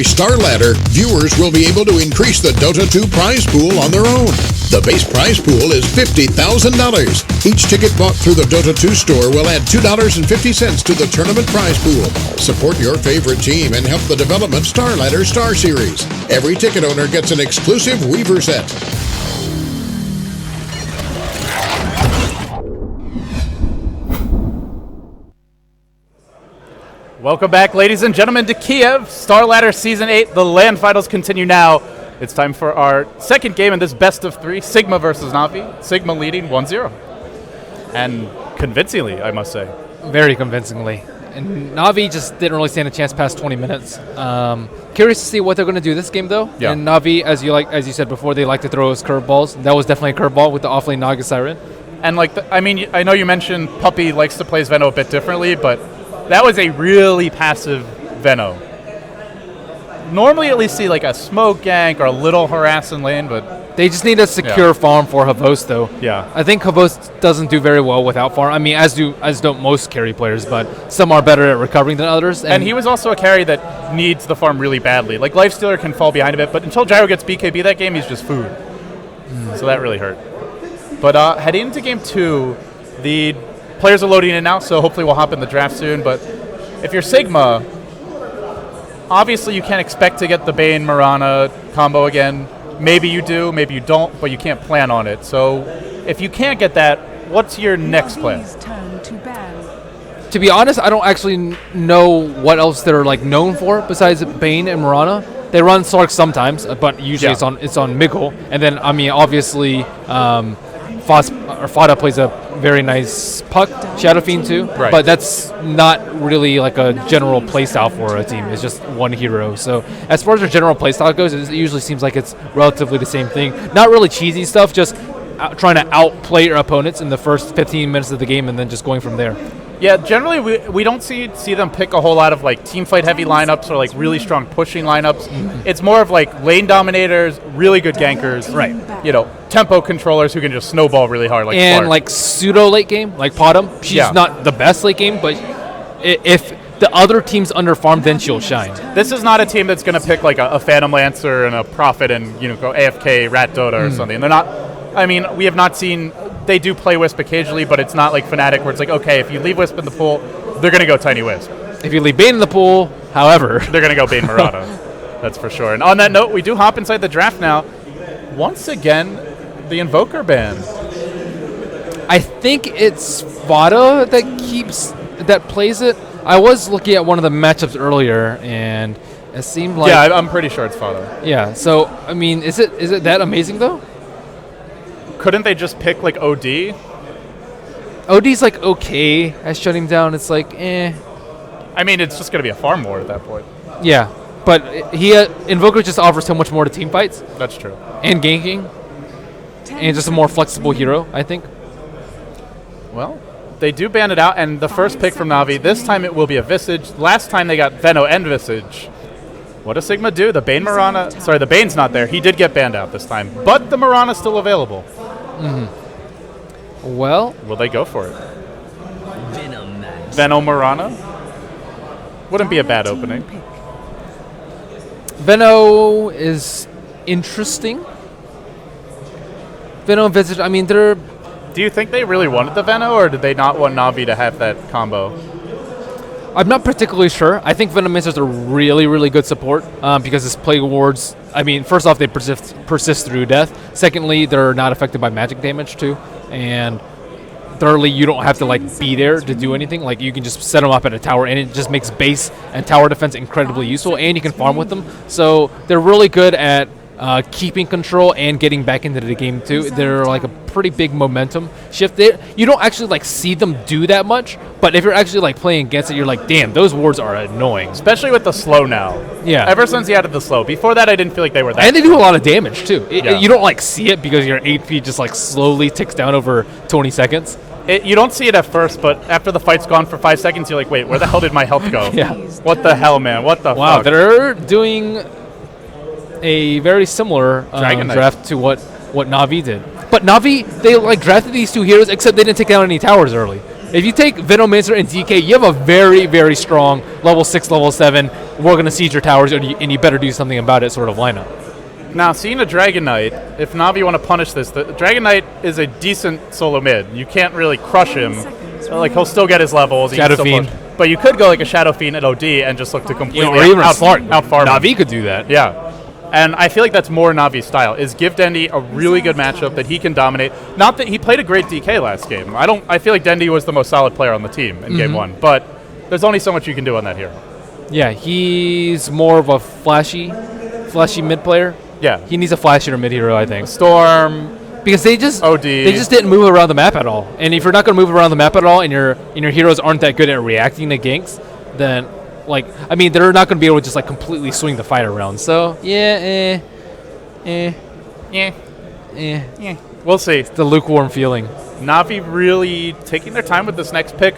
every Starladder, viewers will be able to increase the Dota 2 prize pool on their own. The base prize pool is $50,000. Each ticket bought through the Dota 2 store will add $2.50 to the tournament prize pool. Support your favorite team and help the development Starladder Star Series. Every ticket owner gets an exclusive Weaver set. Welcome back, ladies and gentlemen, to Kiev. Starladder Season 8, the LAN finals continue now. It's time for our second game in this best of three, Sigma versus Na'Vi. Sigma leading 1-0. And convincingly, I must say. Very convincingly. And Na'Vi just didn't really stand a chance past 20 minutes. Curious to see what they're going to do this game, though. Yeah. And Na'Vi, as you said before, they like to throw us curveballs. That was definitely a curveball with the offlane Naga Siren. And I know you mentioned Puppy likes to play Veno a bit differently, but that was a really passive Veno. Normally at least see like a smoke gank or a little harass in lane, but they just need a secure farm for Havos, though. Yeah. I think Havos doesn't do very well without farm. I mean, as don't most carry players, but some are better at recovering than others. And he was also a carry that needs the farm really badly. Like Lifestealer can fall behind a bit, but until Gyro gets BKB that game, he's just food. So that really hurt. But heading into game 2, the players are loading in now, so hopefully we'll hop in the draft soon. But if you're Sigma, obviously you can't expect to get the Bane Mirana combo again. Maybe you do, maybe you don't, but you can't plan on it. So if you can't get that, what's your next plan? To be honest, I don't actually know what else they're like known for besides Bane and Mirana. They run Sark sometimes, but usually it's on Miggle. And then obviously Fada plays a very nice puck, Shadow Fiend too, right. But that's not really like a general playstyle for a team. It's just one hero. So as far as their general playstyle goes, it usually seems like it's relatively the same thing. Not really cheesy stuff, just trying to outplay your opponents in the first 15 minutes of the game and then just going from there. Yeah, generally we don't see them pick a whole lot of like team fight heavy lineups or like really strong pushing lineups. Mm-hmm. It's more of like lane dominators, really good gankers, right? You know, tempo controllers who can just snowball really hard, like and Spark. Like pseudo late game, like Potom. She's not the best late game, but if the other team's under farm, then she'll shine. This is not a team that's going to pick like a Phantom Lancer and a Prophet and go AFK Rat Dota or something. They're not. I mean, we have not seen. They do play Wisp occasionally, but it's not like Fnatic where it's like, okay, if you leave Wisp in the pool, they're going to go Tiny Wisp. If you leave Bane in the pool, however, they're going to go Bane Murata. That's for sure. And on that note, we do hop inside the draft now. Once again, the Invoker ban. I think it's Vada that plays it. I was looking at one of the matchups earlier, and it seemed like I'm pretty sure it's Vada. Yeah. So I mean, is it that amazing though? Couldn't they just pick like OD? OD's like okay at shutting down. It's like I mean, it's just going to be a farm war at that point. Yeah, but Invoker just offers so much more to team fights. That's true. And ganking, and just a more flexible hero, I think. Well, they do ban it out, and the first pick from Na'Vi, this time it will be a Visage. Last time they got Veno and Visage. What does Sigma do? The Bane Mirana... Sorry, the Bane's not there. He did get banned out this time, but the Mirana's still available. Mm-hmm. Well... Will they go for it? Veno Mirana? Wouldn't be a bad opening. Veno is interesting. Veno and Visage, I mean, they're... Do you think they really wanted the Veno, or did they not want Na'Vi to have that combo? I'm not particularly sure. I think Venom Misters are really, really good support because his Plague Wards, I mean, first off, they persist through death. Secondly, they're not affected by magic damage, too. And thirdly, you don't have to, like, be there to do anything. Like, you can just set them up at a tower, and it just makes base and tower defense incredibly useful, and you can farm with them. So they're really good at keeping control and getting back into the game, too. They're, like, a pretty big momentum shift there. You don't actually, like, see them do that much, but if you're actually, like, playing against it, you're like, damn, those wards are annoying. Especially with the slow now. Yeah. Ever since he added the slow. Before that, I didn't feel like they were that. And they do a lot of damage, too. You don't, like, see it because your HP just, like, slowly ticks down over 20 seconds. You don't see it at first, but after the fight's gone for 5 seconds, you're like, wait, where the hell did my health go? Yeah. What the hell, man? What the fuck? Wow, they're doing a very similar draft to what Na'Vi did. But Na'Vi, they like drafted these two heroes, except they didn't take down any towers early. If you take Venomancer and DK, you have a very, very strong level 6, level 7, we're going to siege your towers, and you better do something about it sort of lineup. Now, seeing a Dragon Knight, if Na'Vi want to punish this, the Dragon Knight is a decent solo mid. You can't really crush him. Like, he'll still get his levels. Shadow Fiend. But you could go like a Shadow Fiend at OD and just look to completely or even outfarm Na'Vi could do that. Yeah. And I feel like that's more Navi's style, is give Dendi a really good matchup that he can dominate. Not that he played a great DK last game. I feel like Dendi was the most solid player on the team in game 1. But there's only so much you can do on that hero. Yeah, he's more of a flashy mid player. Yeah. He needs a flashier mid hero, I think. Storm. Because they just OD. Didn't move around the map at all. And if you're not going to move around the map at all, and your heroes aren't that good at reacting to ganks, then they're not going to be able to just like completely swing the fight around. So yeah. We'll see. It's the lukewarm feeling. Na'Vi really taking their time with this next pick.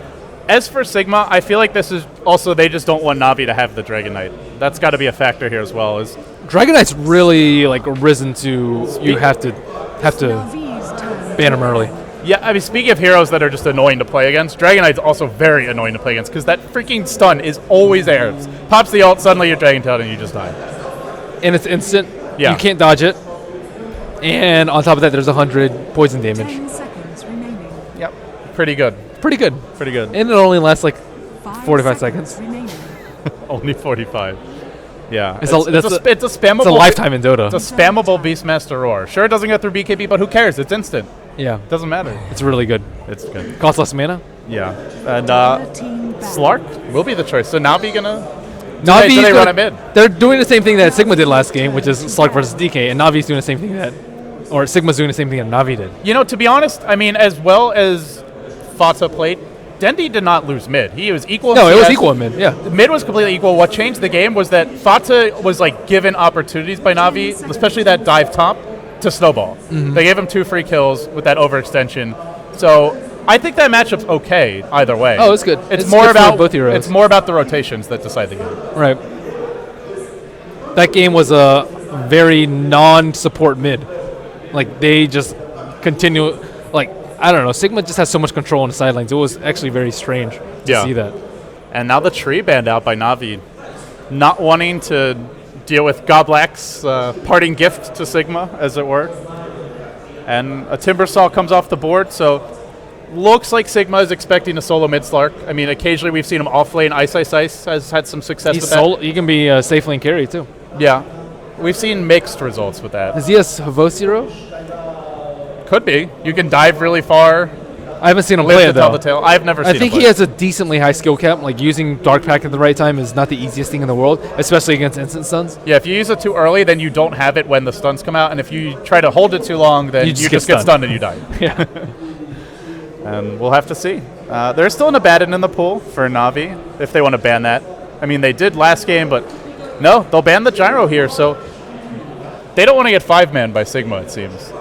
As for Sigma, I feel like this is also they just don't want Na'Vi to have the Dragon Knight. That's got to be a factor here as well. Is Dragon Knight's really like risen to you have to ban him early. Yeah, I mean, speaking of heroes that are just annoying to play against, Dragon Knight's also very annoying to play against because that freaking stun is always there. Pops the ult, suddenly you're Dragon Tailed and you just die. And it's instant. Yeah. You can't dodge it. And on top of that, there's 100 poison damage. 10 seconds remaining. Yep. Pretty good. Pretty good. Pretty good. And it only lasts like 5 45 seconds. remaining. Only 45. Yeah. It's It's a spammable. It's a lifetime in Dota. It's a spammable Beastmaster Roar. Sure, it doesn't go through BKB, but who cares? It's instant. Yeah. Doesn't matter. It's really good. It's good. Costs less mana. Yeah. And Team battle. Slark will be the choice. So Na'Vi gonna. Na'Vi, do they run it mid? They're doing the same thing that Sigma did last game, which is Slark versus DK, and Navi's doing the same thing or Sigma's doing the same thing that Na'Vi did. You know, to be honest, I mean, as well as Fata played, Dendi did not lose mid. He was equal. No, in it was CS. equal in mid, yeah. Mid was completely equal. What changed the game was that Fata was like given opportunities by Na'Vi, especially that dive top, to snowball. They gave him 2 free kills with that overextension. So I think that matchup's okay either way. Oh, it's good. It's It's more good for about both heroes. It's more about the rotations that decide the game. Right. That game was a very non-support mid. Like, they just continue, like, I don't know, Sigma just has so much control on the sidelines. It was actually very strange to see that. And now the tree banned out by Na'Vi, not wanting to deal with Goblack's parting gift to Sigma, as it were. And a Timbersaw comes off the board, so looks like Sigma is expecting a solo mid Slark. I mean, occasionally we've seen him off lane. Ice has had some success with that. He can be safe lane carry, too. Yeah. We've seen mixed results with that. Is he a Havosiro? Could be. You can dive really far. I haven't seen him Live play to it, tell though. the tale. I've never seen I think him he play. has a decently high skill cap. Like, using Dark Pact at the right time is not the easiest thing in the world, especially against instant stuns. Yeah, if you use it too early, then you don't have it when the stuns come out, and if you try to hold it too long, then you just get stunned and you die. Yeah. And we'll have to see. There's still an Abaddon in the pool for Na'Vi, if they want to ban that. I mean, they did last game, but no, they'll ban the Gyro here, so they don't want to get 5-man by Sigma, it seems.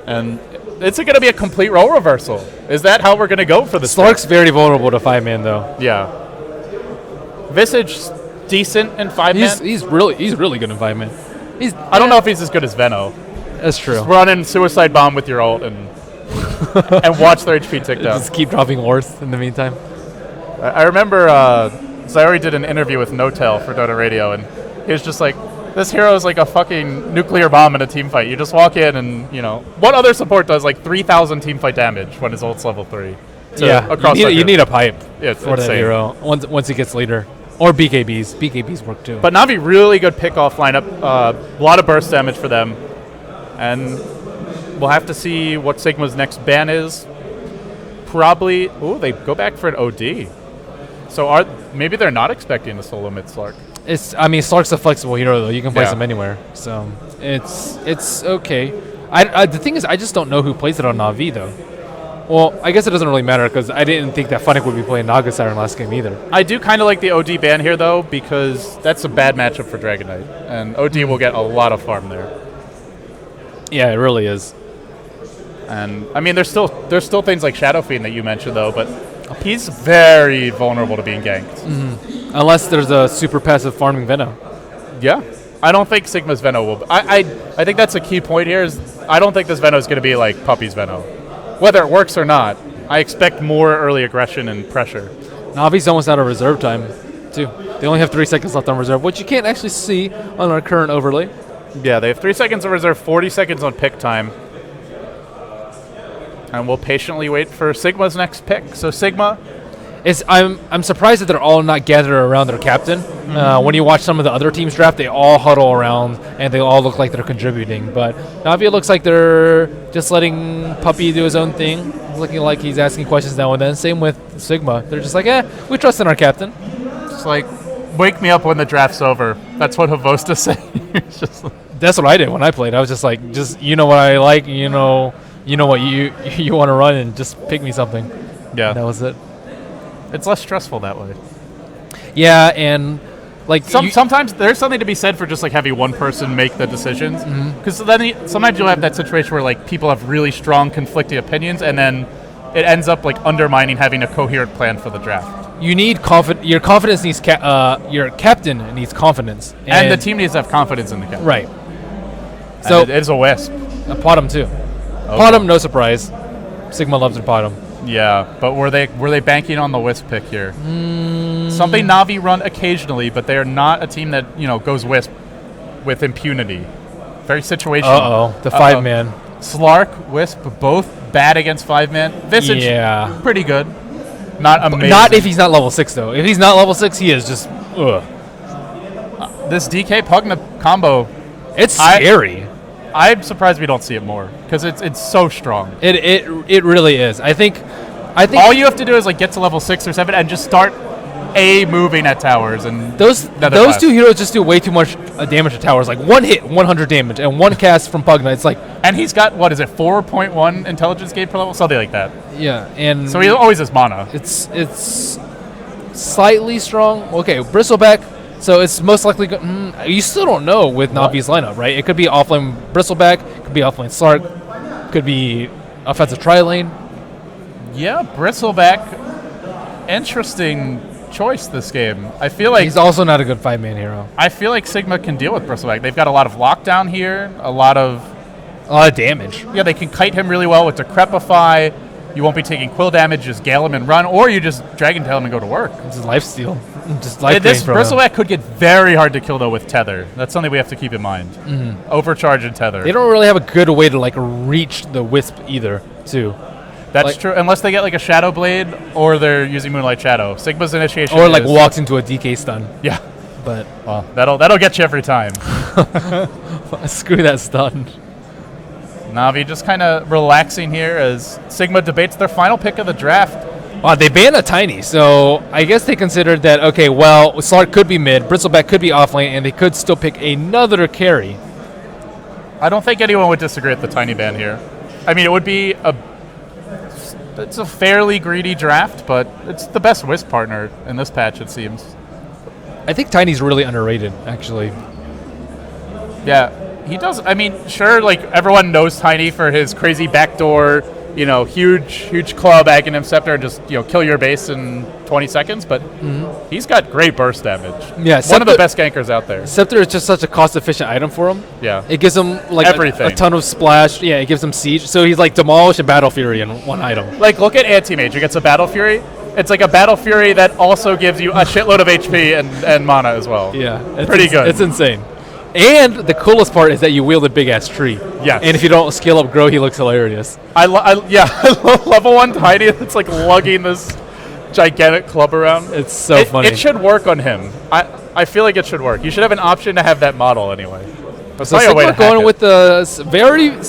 And it's going to be a complete role reversal. Is that how we're going to go for this? Slark's very vulnerable to 5-man, though. Yeah. Visage, decent in 5-man. He's really good in 5-man. I don't know if he's as good as Veno. That's true. Run in Suicide Bomb with your ult and and watch their HP tick down. Just keep dropping Orth in the meantime. I remember Zyori did an interview with Notel for Dota Radio, and he was just like, this hero is like a fucking nuclear bomb in a team fight. You just walk in and, you know, what other support does like 3,000 team fight damage when his ult's level 3? You need a pipe Yeah, it's for that insane. hero once he gets leader. Or BKBs. BKBs work too. But Na'Vi, really good pick-off lineup. A lot of burst damage for them. And we'll have to see what Sigma's next ban is. Probably, they go back for an OD. So maybe they're not expecting a solo mid Slark. Slark's a flexible hero though. You can place Yeah. him anywhere. So it's okay. The thing is, I just don't know who plays it on Na'Vi though. Well, I guess it doesn't really matter because I didn't think that Funnick would be playing Naga Siren last game either. I do kind of like the OD ban here though, because that's a bad matchup for Dragon Knight, and OD will get a lot of farm there. Yeah, it really is. And I mean, there's still things like Shadow Fiend that you mentioned though, but he's very vulnerable to being ganked. Unless there's a super passive farming Venom. Yeah, I don't think Sigma's Veno will. I think that's a key point here. Is I don't think this Veno is going to be like Puppy's Veno. Whether it works or not, I expect more early aggression and pressure. Navi's almost out of reserve time, too. They only have 3 seconds left on reserve, which you can't actually see on our current overlay. Yeah, they have 3 seconds of reserve, 40 seconds on pick time. And we'll patiently wait for Sigma's next pick. So Sigma, I'm surprised that they're all not gathered around their captain. When you watch some of the other teams draft, they all huddle around and they all look like they're contributing. But Navi looks like they're just letting Puppy do his own thing, looking like he's asking questions now and then. Same with Sigma. They're just like, we trust in our captain. it's like, wake me up when the draft's over. That's what Havosta said. It's just That's what I did when I played. I was just like, just you know what I like, you know what you want to run, and just pick me something. yeah. And that was it. It's less stressful that way. Yeah, and like Sometimes there's something to be said for just like having one person make the decisions, because then sometimes you'll have that situation where like people have really strong conflicting opinions, and then it ends up like undermining having a coherent plan for the draft. you need your confidence needs your captain needs confidence, And the team needs to have confidence in the captain. right. And So it is a wisp. Potom too. Potom, no surprise. Sigma loves their Potom. Yeah, but were they banking on the wisp pick here? Something Navi run occasionally, but they are not a team that goes wisp with impunity. Very situational. The 5-man. Slark, Wisp, both bad against 5-man. Visage, Yeah. pretty good. Not amazing. Not if he's not level 6 though. If he's not level 6, he is just ugh. This DK Pugna combo. It's scary. I'm surprised we don't see it more because it's so strong. It really is. I think All you have to do is like get to level 6 or 7 and just start moving at towers, and those class. two heroes just do way too much damage to towers. Like one hit, 100 damage, and one cast from Pugna. It's like, and he's got 4.1 intelligence gain per level, something like that. yeah, and So he always has mana. it's slightly strong. Okay, Bristleback. So it's most likely you still don't know with Navi's lineup, right? It could be offlane Bristleback, could be offlane Slark, could be offensive tri-lane. Yeah, Bristleback. Interesting choice this game. I feel like He's also not a good 5-man hero. I feel like Sigma can deal with Bristleback. They've got a lot of lockdown here, a lot of Damage. Yeah, they can kite him really well with Decrepify. You won't be taking quill damage, just gale him and run, or you just Dragon Tail him and go to work. This is lifesteal. Just life This drain from him. Bristleback could get very hard to kill, though, with Tether. That's something we have to keep in mind. Overcharge and Tether. They don't really have a good way to like reach the Wisp either, too. That's like- true, unless they get like a Shadow Blade, or they're using Moonlight Shadow. Sigma's initiation Or like is- walks into a DK stun. Yeah, But well, that'll get you every time. screw that stun. Navi just kind of relaxing here as Sigma debates their final pick of the draft. Wow, they banned a Tiny, so I guess they considered that, okay, well, Slark could be mid, Bristleback could be offlane, and they could still pick another carry. I don't think anyone would disagree with the Tiny ban here. I mean, it would be it's a fairly greedy draft, but it's the best Wisp partner in this patch, it seems. I think Tiny's really underrated, actually. Yeah, he does. I mean, sure, like everyone knows Tiny for his crazy backdoor, huge club Aghanim Scepter and just kill your base in 20 seconds. But he's got great burst damage. Yeah, one of the best gankers out there. Scepter is just such a cost-efficient item for him. Yeah, It gives him like Everything. a ton of splash. Yeah, it gives him siege. So he's like Demolish and Battle Fury in one item. like look at Anti-Mage. He gets a Battle Fury. It's like a Battle Fury that also gives you a shitload of HP and mana as well. Yeah, Pretty good. It's insane. And the coolest part is that you wield a big ass tree. Yes. And if you don't scale up Grow, he looks hilarious. I love level 1 Tiny that's like lugging this gigantic club around. It's so funny. It should work on him. I feel like it should work. You should have an option to have that model anyway. That's So probably a way to Sigma hack going it. with the very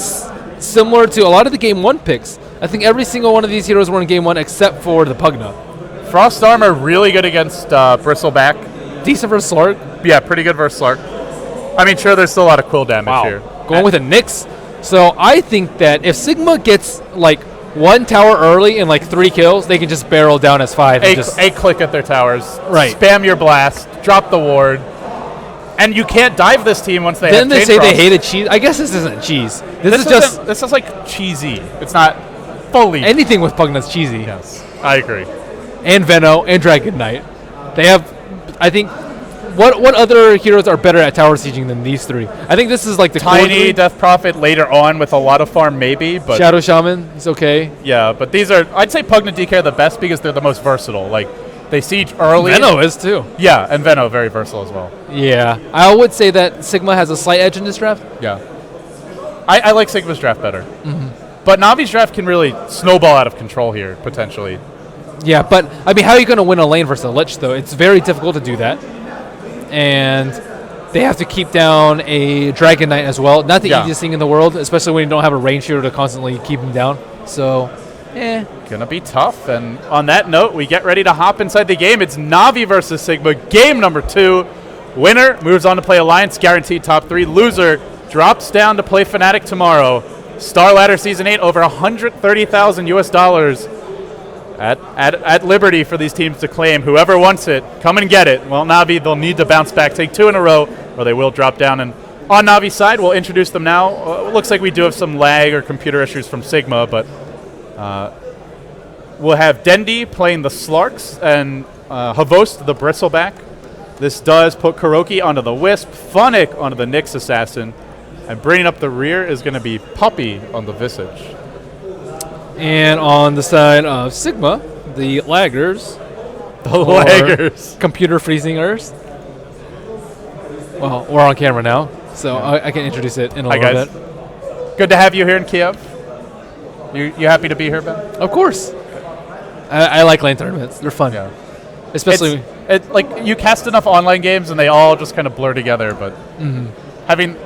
similar to a lot of the Game 1 picks. I think every single one of these heroes were in Game 1 except for the Pugna. Frost Armor really good against Bristleback. Decent versus Slark. Yeah, pretty good versus Slark. I mean, sure, there's still a lot of quill damage here. Going with a Nyx. So I think that if Sigma gets like one tower early and like 3 kills, they can just barrel down as 5. And just a click at their towers. Right. Spam your blast. Drop the ward. And you can't dive this team once they Didn't have they say Chain they Frost. hated cheese? I guess this isn't cheese. This is just This is like cheesy. It's not fully. anything with Pugna's cheesy. Yes, I agree. And Veno and Dragon Knight. They have, I think, What other heroes are better at tower sieging than these three? I think this is like the core Tiny, three. Death Prophet later on with a lot of farm maybe, but Shadow Shaman is okay. yeah, but these are, I'd say Pugna DK are the best because they're the most versatile. Like, they siege early. Venno is too. Yeah, and Venno very versatile as well. Yeah, I would say that Sigma has a slight edge in this draft. Yeah. I like Sigma's draft better. But Navi's draft can really snowball out of control here, potentially. Yeah, but I mean, how are you going to win a lane versus a Lich, though? It's very difficult to do that. And they have to keep down a Dragon Knight as well. Not the easiest thing in the world, especially when you don't have a range shooter to constantly keep him down. So, Gonna be tough. And on that note, we get ready to hop inside the game. It's Navi versus Sigma, game number 2. Winner moves on to play Alliance, guaranteed top 3. Loser drops down to play Fnatic tomorrow. Starladder Season 8, over $130,000 US at liberty for these teams to claim. Whoever wants it, come and get it. Well, Navi, they'll need to bounce back, take 2 in a row, or they will drop down. And on Navi's side, we'll introduce them now. Looks like we do have some lag or computer issues from Sigma, but we'll have Dendi playing the Slarks and Havost the Bristleback. This does put Kuroki onto the Wisp, Funnick onto the Nyx Assassin, and bringing up the rear is going to be Puppy on the Visage. and on the side of Sigma, the laggers. The laggers. Computer freezingers. Well, we're on camera now, so I can introduce it in a little guys. bit. Good to have you here in Kiev. You happy to be here, Ben? Of course. I like LAN tournaments. They're fun. Yeah. Especially... Like, you cast enough online games and they all just kind of blur together, but having...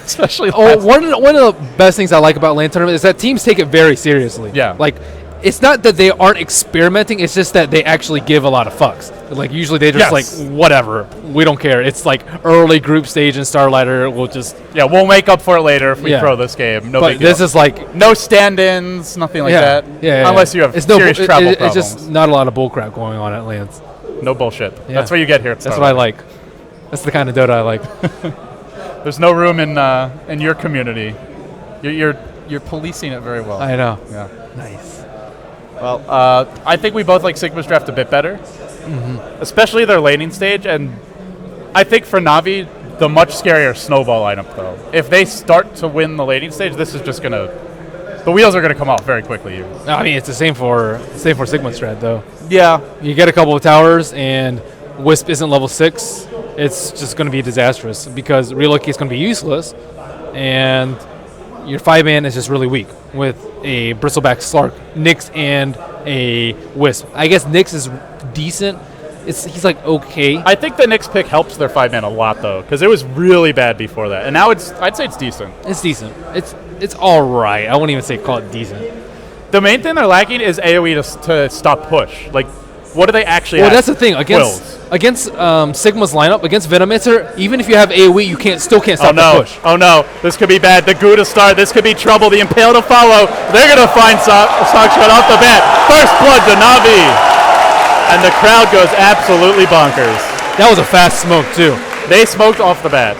Especially one of the best things I like about LAN tournament is that teams take it very seriously. Yeah. Like, it's not that they aren't experimenting, it's just that they actually give a lot of fucks. Like, usually they just like, whatever, we don't care. It's like early group stage in Starladder, we'll just... Yeah, we'll make up for it later if we throw this game. No but big deal. this is like... No stand-ins, nothing like that. Yeah. Unless you have serious travel problems. It's just not a lot of bullcrap going on at LANs. No bullshit. Yeah. That's what you get here at That's Starladder. what I like. That's the kind of Dota I like. There's no room in your community. You're policing it very well. I know. Yeah. Nice. Well, I think we both like Sigma's draft a bit better, especially their laning stage. And I think for Navi, the much scarier snowball lineup, though. If they start to win the laning stage, this is just gonna, the wheels are gonna come off very quickly. I mean, it's the same for Sigma strat though. Yeah. You get a couple of towers and Wisp isn't level 6. It's just going to be disastrous because relocate is going to be useless, and your 5-man is just really weak with a Bristleback Slark, Nyx, and a Wisp. I guess Nyx is decent. He's like okay. I think the Nyx pick helps their 5-man a lot though, because it was really bad before that, and now I'd say it's decent. It's decent. It's all right. I wouldn't even call it decent. The main thing they're lacking is AoE to stop push. Like, what do they actually have? Well, that's the thing. Against Sigma's lineup, against Venomancer, even if you have AoE, you still can't stop the push. Oh no, this could be bad. The Gouda start, this could be trouble. The Impale to follow. They're going to find Sockshot off the bat. First blood to Navi. And the crowd goes absolutely bonkers. That was a fast smoke, too. They smoked off the bat.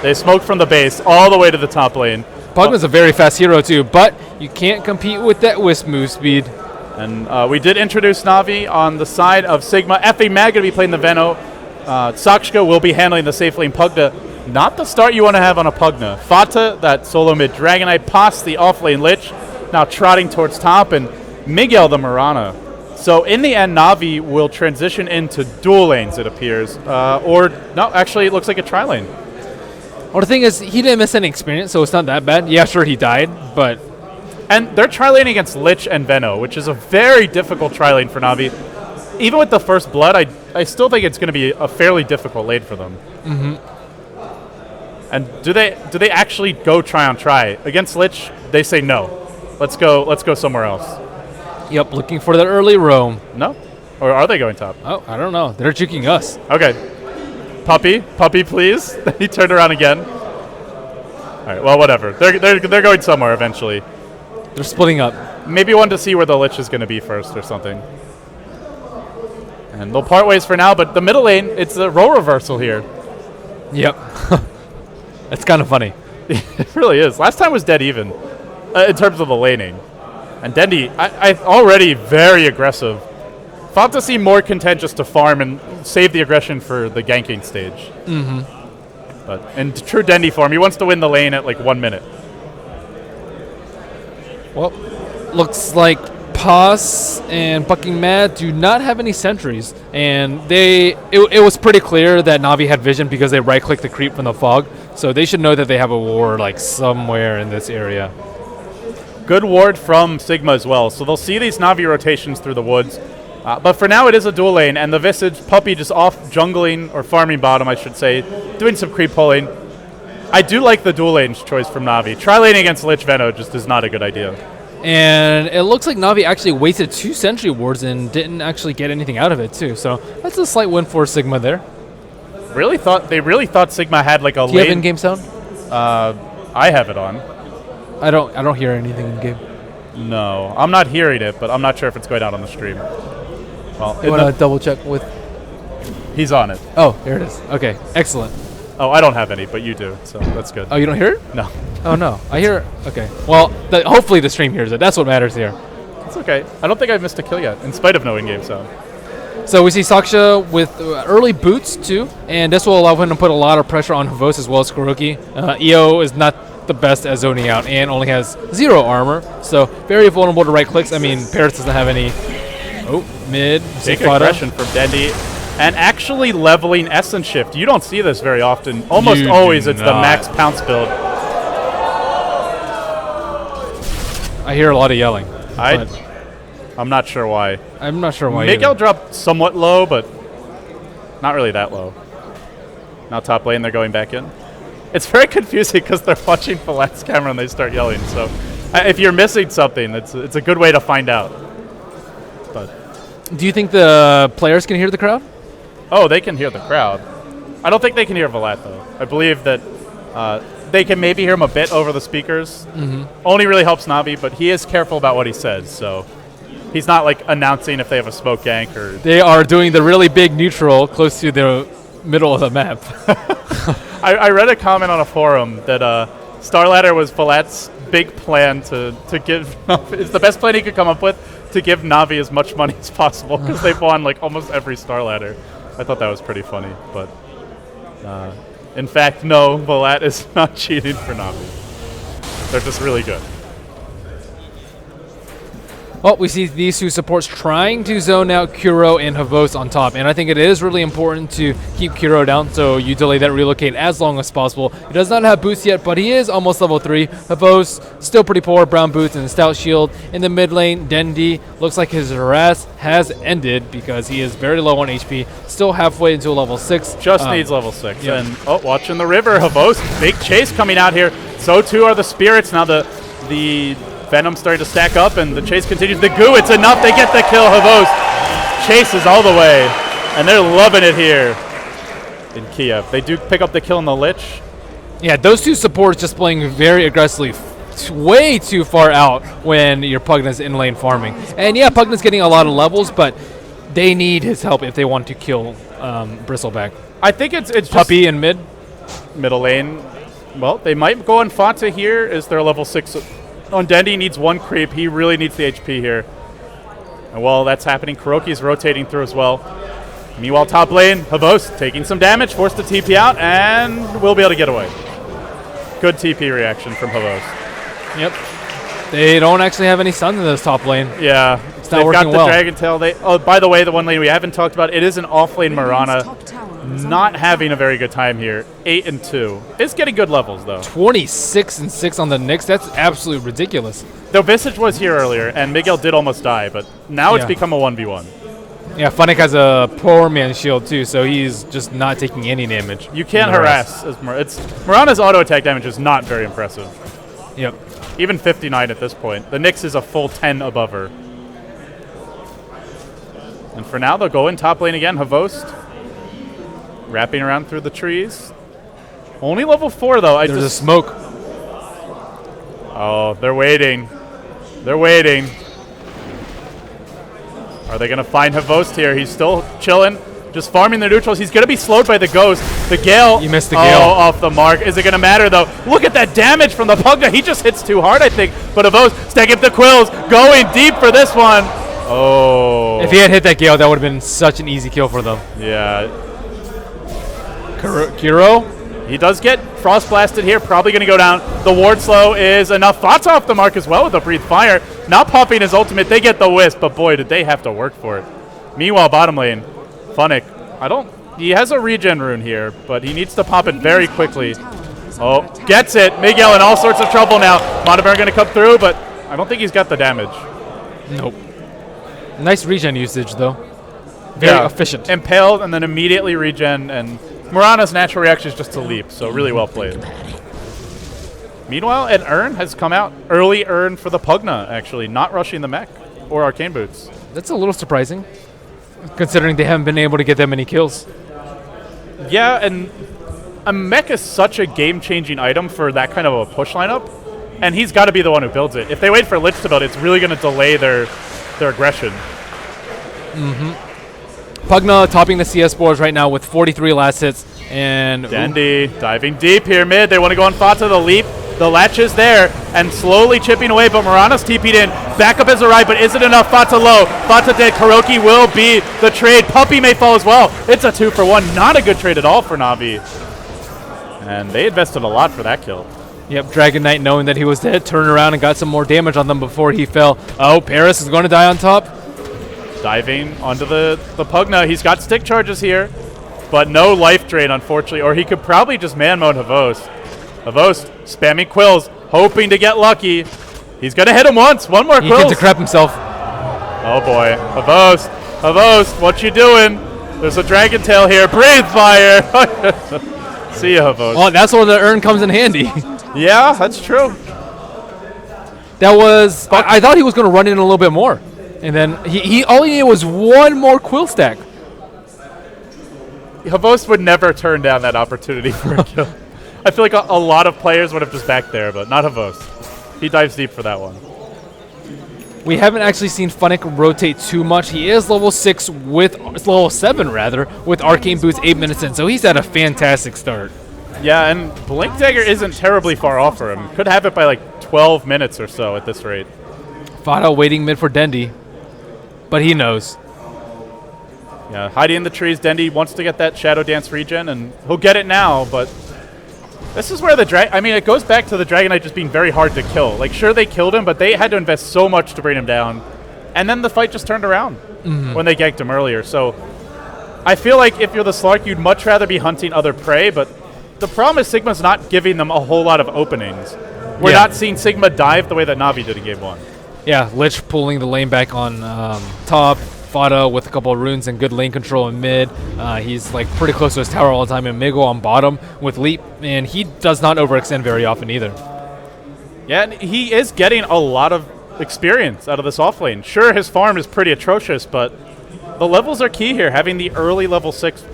They smoked from the base all the way to the top lane. Pugna's a very fast hero, too, but you can't compete with that Wisp move speed. And we did introduce Navi on the side of Sigma. Effie Mag going to be playing the Venno. Sakshka will be handling the safe lane Pugna. Not the start you want to have on a Pugna. Fata, that solo mid Dragonite, Pos, the off lane Lich, now trotting towards top, and Miguel the Mirana. So in the end, Navi will transition into dual lanes, it appears. Or, no, actually it looks like a tri-lane. Well, the thing is, he didn't miss any experience, so it's not that bad. Yeah, sure, he died, but... And they're tri-laning against Lich and Venno, which is a very difficult tri-lane for Navi. Even with the first blood, I still think it's going to be a fairly difficult lane for them. And do they actually go try on try against Lich? They say no. Let's go somewhere else. Yep, looking for that early roam. No, or are they going top? Oh, I don't know. They're juking us. Okay, puppy, please. He turned around again. All right, well, whatever. They're going somewhere eventually. They're splitting up. Maybe one to see where the Lich is going to be first or something. And they'll part ways for now, but the middle lane, it's a role reversal here. Yep. It's kind of funny. It really is. Last time was dead even in terms of the laning. And Dendi, I already very aggressive Fanta seem more content just to farm and save the aggression for the ganking stage. But in true Dendi form, he wants to win the lane at like 1 minute. Well, looks like Paz and Bucking Mad do not have any sentries, and it was pretty clear that Na'Vi had vision because they right-clicked the creep from the fog, so they should know that they have a ward like somewhere in this area. Good ward from Sigma as well, so they'll see these Na'Vi rotations through the woods. But for now, it is a dual lane, and the Visage Puppy just off jungling, or farming bottom, I should say, doing some creep pulling. I do like the dual lane choice from Na'Vi. Tri-laning against Lich Veno just is not a good idea. And it looks like Na'Vi actually wasted 2 sentry wards and didn't actually get anything out of it, too. So that's a slight win for Sigma there. They really thought Sigma had like a lane. Do you have in-game sound? I have it on. I don't hear anything in-game. No, I'm not hearing it, but I'm not sure if it's going out on the stream. Well, You want to double check with... he's on it. Oh, here it is. Okay, excellent. Oh, I don't have any, but you do, so that's good. Oh, you don't hear it? No. Oh, no. I hear it. Okay. Well, hopefully the stream hears it. That's what matters here. It's okay. I don't think I've missed a kill yet, in spite of no in-game sound. So we see Saksha with early boots, too, and this will allow him to put a lot of pressure on Havos as well as Kuroki. EO is not the best at zoning out and only has 0 armor, so very vulnerable to right clicks. I mean, Paris doesn't have any... Oh, mid. Big Zafata. aggression from Dendi. And actually leveling Essence Shift. You don't see this very often. Almost You always do it's the not. max pounce build. I hear a lot of yelling. I'm not sure why. I'm not sure why Miguel either. dropped somewhat low, but not really that low. Now top lane, they're going back in. It's very confusing because they're watching Falat's camera and they start yelling. So if you're missing something, it's a good way to find out. But Do you think the players can hear the crowd? oh, they can hear the crowd. I don't think they can hear Valat, though. I believe that they can maybe hear him a bit over the speakers. Only really helps Na'Vi, but he is careful about what he says, so he's not like announcing if they have a smoke gank or... They are doing the really big neutral close to the middle of the map. I read a comment on a forum that Starladder was Falat's big plan to give... it's the best plan he could come up with to give Na'Vi as much money as possible because they've won like almost every Starladder. I thought that was pretty funny, but... in fact, no, Valat is not cheating for Na'Vi. They're just really good. Well, we see these two supports trying to zone out Kuro and Havos on top, and I think it is really important to keep Kuro down, so you delay that relocate as long as possible. He does not have boots yet, but he is almost level 3. Havos, still pretty poor, brown boots and a stout shield. In the mid lane, Dendi looks like his harass has ended because he is very low on HP, still halfway into a level 6. Just needs level 6. yeah. And, oh, watching the river, Havos, big chase coming out here. So too are the spirits. Now the Venom starting to stack up, and the chase continues. The goo, it's enough. They get the kill. Havos chases all the way, and they're loving it here in Kiev. They do pick up the kill on the Lich. Yeah, those two supports just playing very aggressively, way too far out when your Pugna's in lane farming. And yeah, Pugna's getting a lot of levels, but they need his help if they want to kill Bristleback. I think it's just Puppy in mid. middle lane. Well, they might go on Fanta here. Is their level 6 on Dendi? Needs 1 creep. He really needs the HP here. And while that's happening, Kuroki's rotating through as well. Meanwhile, top lane, Havos taking some damage, forced to TP out, and will be able to get away. Good TP reaction from Havos. Yep. They don't actually have any stuns in this top lane. Yeah, It's not they've got working the well. Dragon Tail. Oh, by the way, the one lane we haven't talked about, it is an off-lane Mirana. Top tower is Not under having a very good time here. 8 and 2. It's getting good levels, though. 26 and 6 on the Nyx. That's absolutely ridiculous. Though Visage was here earlier, and Miguel did almost die, but now it's Yeah. become a 1v1. Yeah, Funnick has a poor man shield too, so he's just not taking any damage. You can't from the rest. harass. Mirana's auto attack damage is not very impressive. Yep. Even 59 at this point. The Nyx is a full 10 above her. And for now, they'll go in top lane again. Havost wrapping around through the trees. Only level 4, though. There's a smoke. Oh, they're waiting. They're waiting. Are they going to find Havost here? He's still chilling, just farming the neutrals. He's going to be slowed by the Ghost. The Gale. You missed the Gale. Oh, off the mark. Is it going to matter, though? Look at that damage from the Pugna. He just hits too hard, I think. But Havost stacking up the Quills, going deep for this one. Oh. If he had hit that Gale, that would have been such an easy kill for them. Yeah. Kiro? He does get Frost Blasted here, probably going to go down. The Ward Slow is enough. Fata off the mark as well with a Breathe Fire. Not popping his ultimate, they get the Wisp, but boy, did they have to work for it. Meanwhile, bottom lane, Funnick, he has a regen rune here, but he needs to pop it very quickly. Oh, gets it. Miguel in all sorts of trouble now. Monoburn going to come through, but I don't think he's got the damage. Nope. Nice regen usage, though. Very efficient. Impaled and then immediately regen, and Mirana's natural reaction is just to leap, so really well played. Meanwhile, an Urn has come out. Early Urn for the Pugna, actually, not rushing the mech or Arcane Boots. That's a little surprising, considering they haven't been able to get that many kills. Yeah, and a mech is such a game-changing item for that kind of a push lineup, and he's got to be the one who builds it. If they wait for Lich to build it, it's really going to delay their aggression. Pugna topping the CS boards right now with 43 last hits, and Dandy diving deep here mid. They want to go on Fata, the leap. The latch is there and slowly chipping away, but Mirana's TP'd in. Backup has arrived, but is it enough? Fata low. Fata dead. Kuroki will be the trade. Puppy may fall as well. It's a 2-for-1. Not a good trade at all for Na'Vi. And they invested a lot for that kill. Yep, Dragon Knight, knowing that he was dead, turned around and got some more damage on them before he fell. Oh, Paris is going to die on top. Diving onto the Pugna. He's got stick charges here, but no life drain, unfortunately. Or he could probably just man-mode Havost. Havost spamming Quills, hoping to get lucky. He's going to hit him once. One more Quills. He gets to crap himself. Oh, boy. Havost, what you doing? There's a Dragon Tail here. Breathe Fire. See ya, Havost. Oh, that's where the Urn comes in handy. Yeah, that's true. That was... I thought he was going to run in a little bit more. And then all he needed was one more Quill stack. Havost would never turn down that opportunity for a kill. I feel like a lot of players would have just backed there, but not Havost. He dives deep for that one. We haven't actually seen Funnick rotate too much. He is level 6 with... level 7, rather, with Arcane Boots 8 minutes in, so he's had a fantastic start. Yeah, and Blink Dagger isn't terribly far off for him. Could have it by like 12 minutes or so at this rate. Fata waiting mid for Dendi, but he knows. Yeah, hiding in the trees. Dendi wants to get that Shadow Dance regen, and he'll get it now, but this is where it goes back to the Dragon Knight just being very hard to kill. Like, sure, they killed him, but they had to invest so much to bring him down, and then the fight just turned around when they ganked him earlier. So I feel like if you're the Slark, you'd much rather be hunting other prey, but the problem is Sigma's not giving them a whole lot of openings. We're not seeing Sigma dive the way that Na'Vi did in Game 1. Yeah, Lich pulling the lane back on top. Fata with a couple of runes and good lane control in mid. He's like pretty close to his tower all the time. And Migo on bottom with leap, and he does not overextend very often either. Yeah, and he is getting a lot of experience out of this off lane. Sure, his farm is pretty atrocious, but the levels are key here. Having the early level 6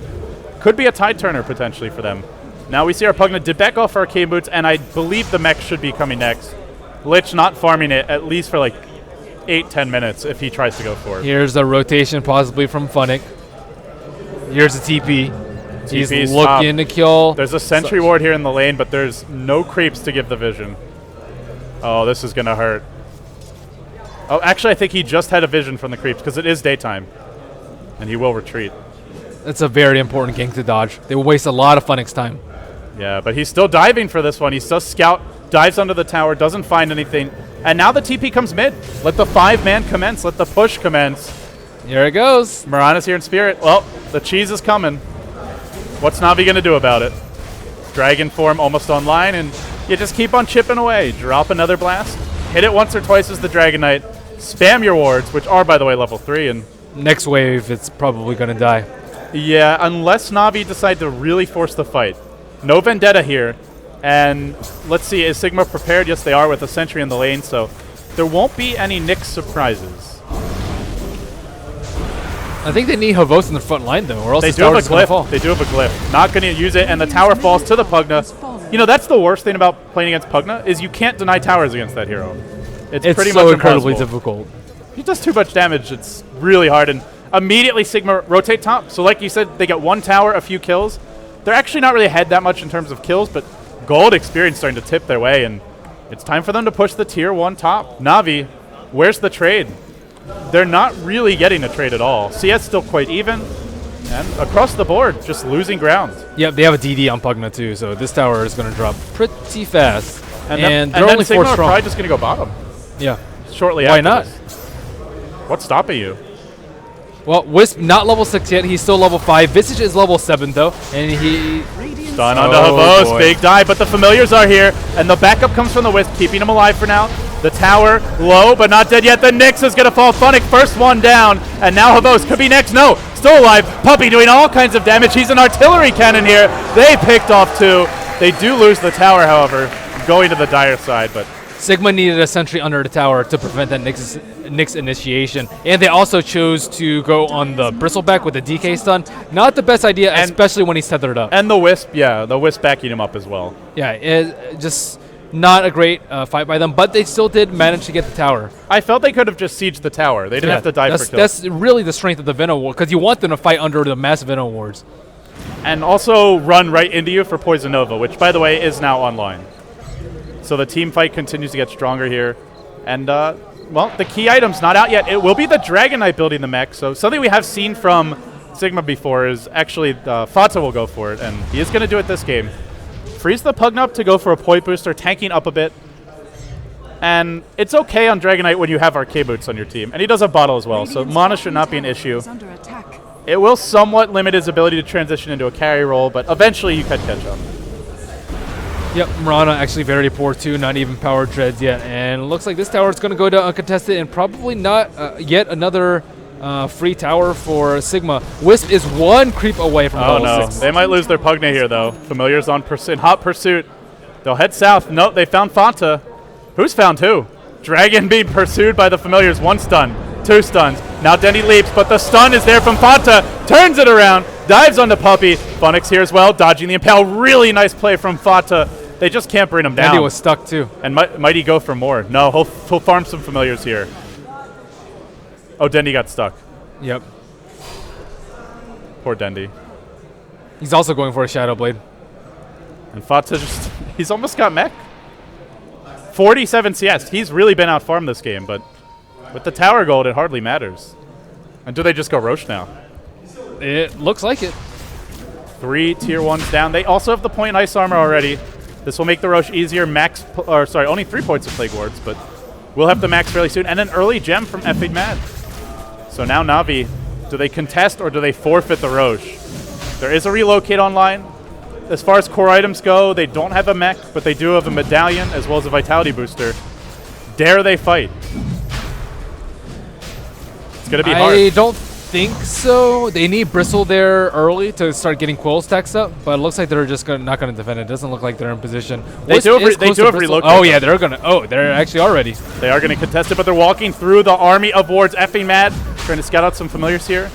could be a tide turner potentially for them. Now we see our Pugna did back off Arcane Boots, and I believe the mech should be coming next. Lich not farming it at least for like 8-10 minutes if he tries to go for it. Here's a rotation possibly from Funnick. Here's a TP. He's looking to kill. There's a sentry ward here in the lane, but there's no creeps to give the vision. Oh, this is going to hurt. Oh, actually, I think he just had a vision from the creeps because it is daytime, and he will retreat. That's a very important gank to dodge. They will waste a lot of Funnick's time. Yeah, but he's still diving for this one. He still scout, dives under the tower, doesn't find anything. And now the TP comes mid. Let the 5-man commence. Let the push commence. Here it goes. Mirana's here in spirit. Well, the cheese is coming. What's Na'Vi going to do about it? Dragon form almost online, and you just keep on chipping away. Drop another blast. Hit it once or twice as the Dragon Knight. Spam your wards, which are, by the way, level 3. And next wave, it's probably going to die. Yeah, unless Na'Vi decide to really force the fight. No Vendetta here. And let's see, is Sigma prepared? Yes, they are with a sentry in the lane, so there won't be any Nyx surprises. I think they need Havost in the front line, though, or else they the do have a tower's going to fall. glyph. They do have a glyph. Not going to use it, and the tower falls to the Pugna. You know, that's the worst thing about playing against Pugna, is you can't deny towers against that hero. It's pretty so much incredibly impossible. difficult. He does too much damage. It's really hard, and immediately Sigma rotate top. So like you said, they get one tower, a few kills. They're actually not really ahead that much in terms of kills, but gold experience starting to tip their way, and it's time for them to push the tier 1 top. Na'Vi, where's the trade? they're not really getting a trade at all. CS still quite even, and across the board, just losing ground. Yep, they have a DD on Pugna too, so this tower is going to drop pretty fast. And then they're only Sigma 4 are strong. probably just going to go bottom Yeah. shortly Why after not? this. What's stopping you? Well, Wisp not level 6 yet. He's still level 5. Visage is level 7 though, and he. Stun onto Oh, Havos, boy. big dive, but the familiars are here, and the backup comes from the Wisp, keeping him alive for now. The tower, low, but not dead yet. The Nyx is going to fall. Funnick, first one down, and now Havos could be next. No, still alive. Puppey doing all kinds of damage. He's an artillery cannon here. They picked off 2. They do lose the tower, however, going to the dire side, but Sigma needed a sentry under the tower to prevent that Nyx initiation, and they also chose to go on the Bristleback with the DK stun. Not the best idea, especially when he's tethered up. and the Wisp, yeah, the Wisp backing him up as well. Yeah, just not a great fight by them, but they still did manage to get the tower. I felt they could have just sieged the tower. They didn't have to dive for kills. That's really the strength of the Venom Ward, because you want them to fight under the massive Venom Wards. And also run right into you for Poison Nova, which, by the way, is now online. So the team fight continues to get stronger here. And, well, the key item's not out yet. It will be the Dragon Knight building the mech. So something we have seen from Sigma before is actually Fata will go for it, and he is going to do it this game. Freeze the Pugna up to go for a point booster, tanking up a bit. And it's okay on Dragon Knight when you have Arcade Boots on your team. And he does have Bottle as well, so mana should not be an issue. Is under attack. It will somewhat limit his ability to transition into a carry role, but eventually you can catch up. Yep, Mirana actually very poor too, not even power dreads yet. And it looks like this tower is going to go to uncontested and probably not yet another free tower for Sigma. Wisp is 1 creep away from Oh level no, 6. they might lose their Pugna here though. Familiar's on in hot pursuit. They'll head south. Nope, they found Fanta. Who's found who? Dragon being pursued by the Familiars. 1 stun, 2 stuns. Now Denny leaps, but the stun is there from Fanta. Turns it around, dives onto Puppey. Funix here as well, dodging the impale. Really nice play from Fanta. They just can't bring him down. Andy was stuck too. And might he go for more? No, he'll farm some Familiars here. Oh, Dendy got stuck. Yep. Poor Dendy. He's also going for a Shadow Blade. And Fata just, he's almost got mech. 47 CS. He's really been out-farmed this game, but with the tower gold, it hardly matters. And do they just go Roche now? It looks like it. 3 tier 1s down. They also have the point ice armor already. This will make the Roche easier. Only 3 points of Plague Wards, but we'll have the max fairly soon. And an early gem from VIII Mad. So now Na'Vi, do they contest or do they forfeit the Roche? There is a relocate online. As far as core items go, they don't have a mech, but they do have a medallion as well as a vitality booster. Dare they fight? It's going to be hard. I don't think so. They need Bristle there early to start getting Quill stacks up, but it looks like they're just not going to defend it. Doesn't look like they're in position. They Wisp do have is close to relocate, Bristle. though. Oh yeah, they're going to. Oh, they're actually already. They are going to contest it, but they're walking through the army of wards. Effing Mad, trying to scout out some familiars here.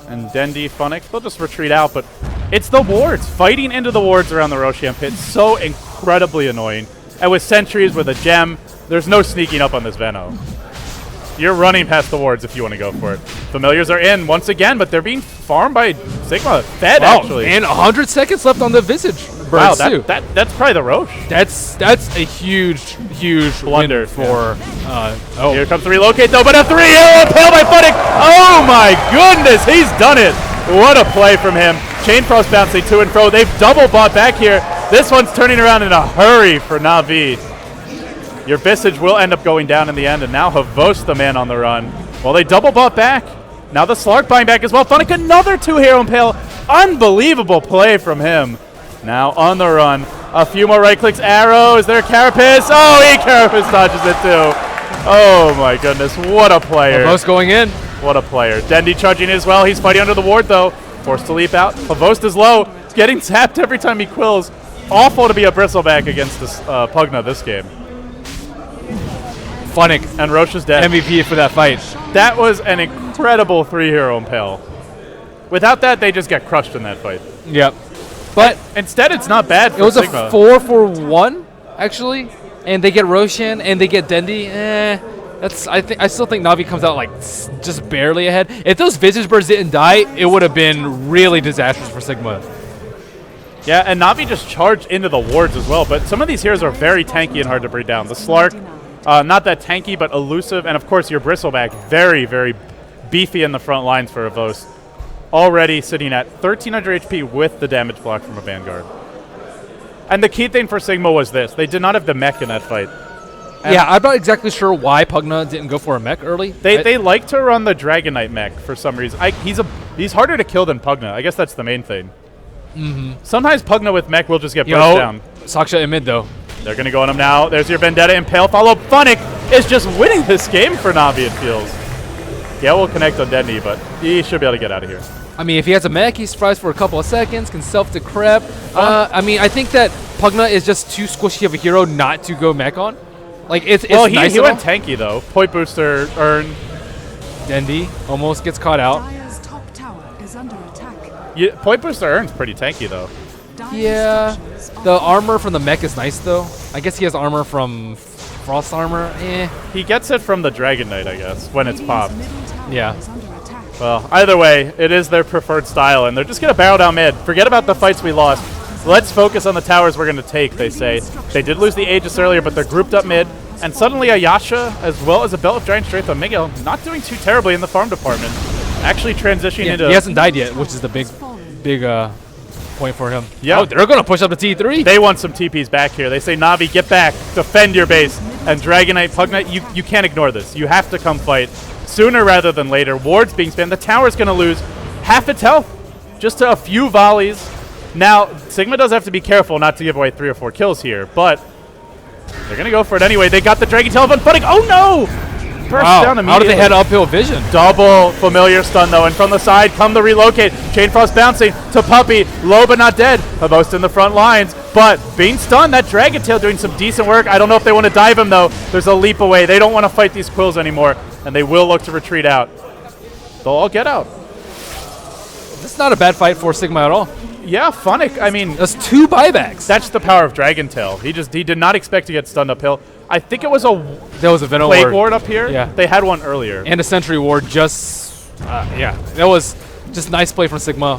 And Dendy, Funnick, they'll just retreat out, but it's the wards. Fighting into the wards around the Roshian pit. So incredibly annoying. And with sentries, with a gem, there's no sneaking up on this Veno. You're running past the wards if you want to go for it. Familiars are in once again, but they're being farmed by Sigma. Fed, actually. And 100 seconds left on the Visage Wow, birds too. that's probably the Roche. That's a huge Blunder, win for. Here comes the relocate though, but a 3-hero impale by Funnick. Oh my goodness, he's done it. What a play from him. Chain Frost bouncing to and fro. They've double bought back here. This one's turning around in a hurry for Na'Vi. Your Visage will end up going down in the end, and now Havos the man on the run. Well, they double bought back. Now the Slark buying back as well. Funnick, another 2-hero impale. Unbelievable play from him. Now on the run. A few more right clicks. Arrow. Is there a Carapace? Oh, he Carapace dodges it too. Oh my goodness. What a player. Havos going in. What a player. Dendy charging as well. He's fighting under the ward though. Forced to leap out. Havost is low. He's getting tapped every time he quills. Awful to be a Bristleback against this Pugna this game. Funnick And Roche is dead. MVP for that fight. That was an incredible 3-hero impale. Without that, they just get crushed in that fight. Yep. But Instead, it's not bad for it was Sigma. a 4-for-1 actually, and they get Roshan and they get Dendy. I still think Na'Vi comes out like just barely ahead. If those Visage Birds didn't die, it would have been really disastrous for Sigma. Yeah, and Na'Vi just charged into the wards as well, but some of these heroes are very tanky and hard to bring down. The Slark Not that tanky, but elusive. And, of course, your Bristleback, very, very beefy in the front lines for Avos. Already sitting at 1,300 HP with the damage block from a Vanguard. And the key thing for Sigma was this. They did not have the mech in that fight. And yeah, I'm not exactly sure why Pugna didn't go for a mech early. They like to run the Dragon Knight mech for some reason. He's harder to kill than Pugna. I guess that's the main thing. Sometimes Pugna with mech will just get burst down. Saksha in mid, though. They're going to go on him now. There's your Vendetta Impale follow. Funnick is just winning this game for Navi, it feels. Yeah, we'll connect on Dendy, but he should be able to get out of here. I mean, if he has a mech, he survives for a couple of seconds, can self-decrep. I mean, I think that Pugna is just too squishy of a hero not to go mech on. Like, it's nice he went tanky, though. Point booster, earn. Dendy almost gets caught out. Dire's top tower is under attack. Point booster earn's pretty tanky, though. Dire's Yeah, structures are the under armor from the mech is nice, though. I guess he has armor from Frost Armor. He gets it from the Dragon Knight, I guess, when it's Radiant's popped. middle tower Yeah. is under attack. Well, either way, it is their preferred style, and they're just going to barrel down mid. Forget about the fights we lost. Let's focus on the towers we're going to take, they say. They did lose the Aegis earlier, but they're grouped up mid. And suddenly a Yasha, as well as a Belt of Giant Strength on Miguel, not doing too terribly in the farm department. Actually transitioning into... He hasn't died yet, which is the big point for him. Yeah. Oh, they're going to push up to T3. They want some TPs back here. They say, Navi, get back, defend your base. And Dragon Knight, Pug Knight, you can't ignore this. You have to come fight sooner rather than later. Ward's being spammed. The tower's going to lose half its health. Just to a few volleys. Now, Sigma does have to be careful not to give away 3 or 4 kills here, but they're going to go for it anyway. They got the Dragon Tail of Unfooting. Oh, no! Burst down immediately. How did they head uphill vision? Double familiar stun, though, and from the side come the relocate. Chain Frost bouncing to Puppey. Low but not dead. Most in the front lines, but being stunned. That Dragon Tail doing some decent work. I don't know if they want to dive him, though. There's a leap away. They don't want to fight these Quills anymore, and they will look to retreat out. They'll all get out. It's not a bad fight for Sigma at all. Yeah, Funnick, I mean... That's 2 buybacks. That's the power of Dragon Tail. He did not expect to get stunned uphill. I think it was a There was a Venom Plague Ward. Ward up here. Yeah. They had one earlier. And a Sentry Ward just... yeah, that was just nice play from Sigma.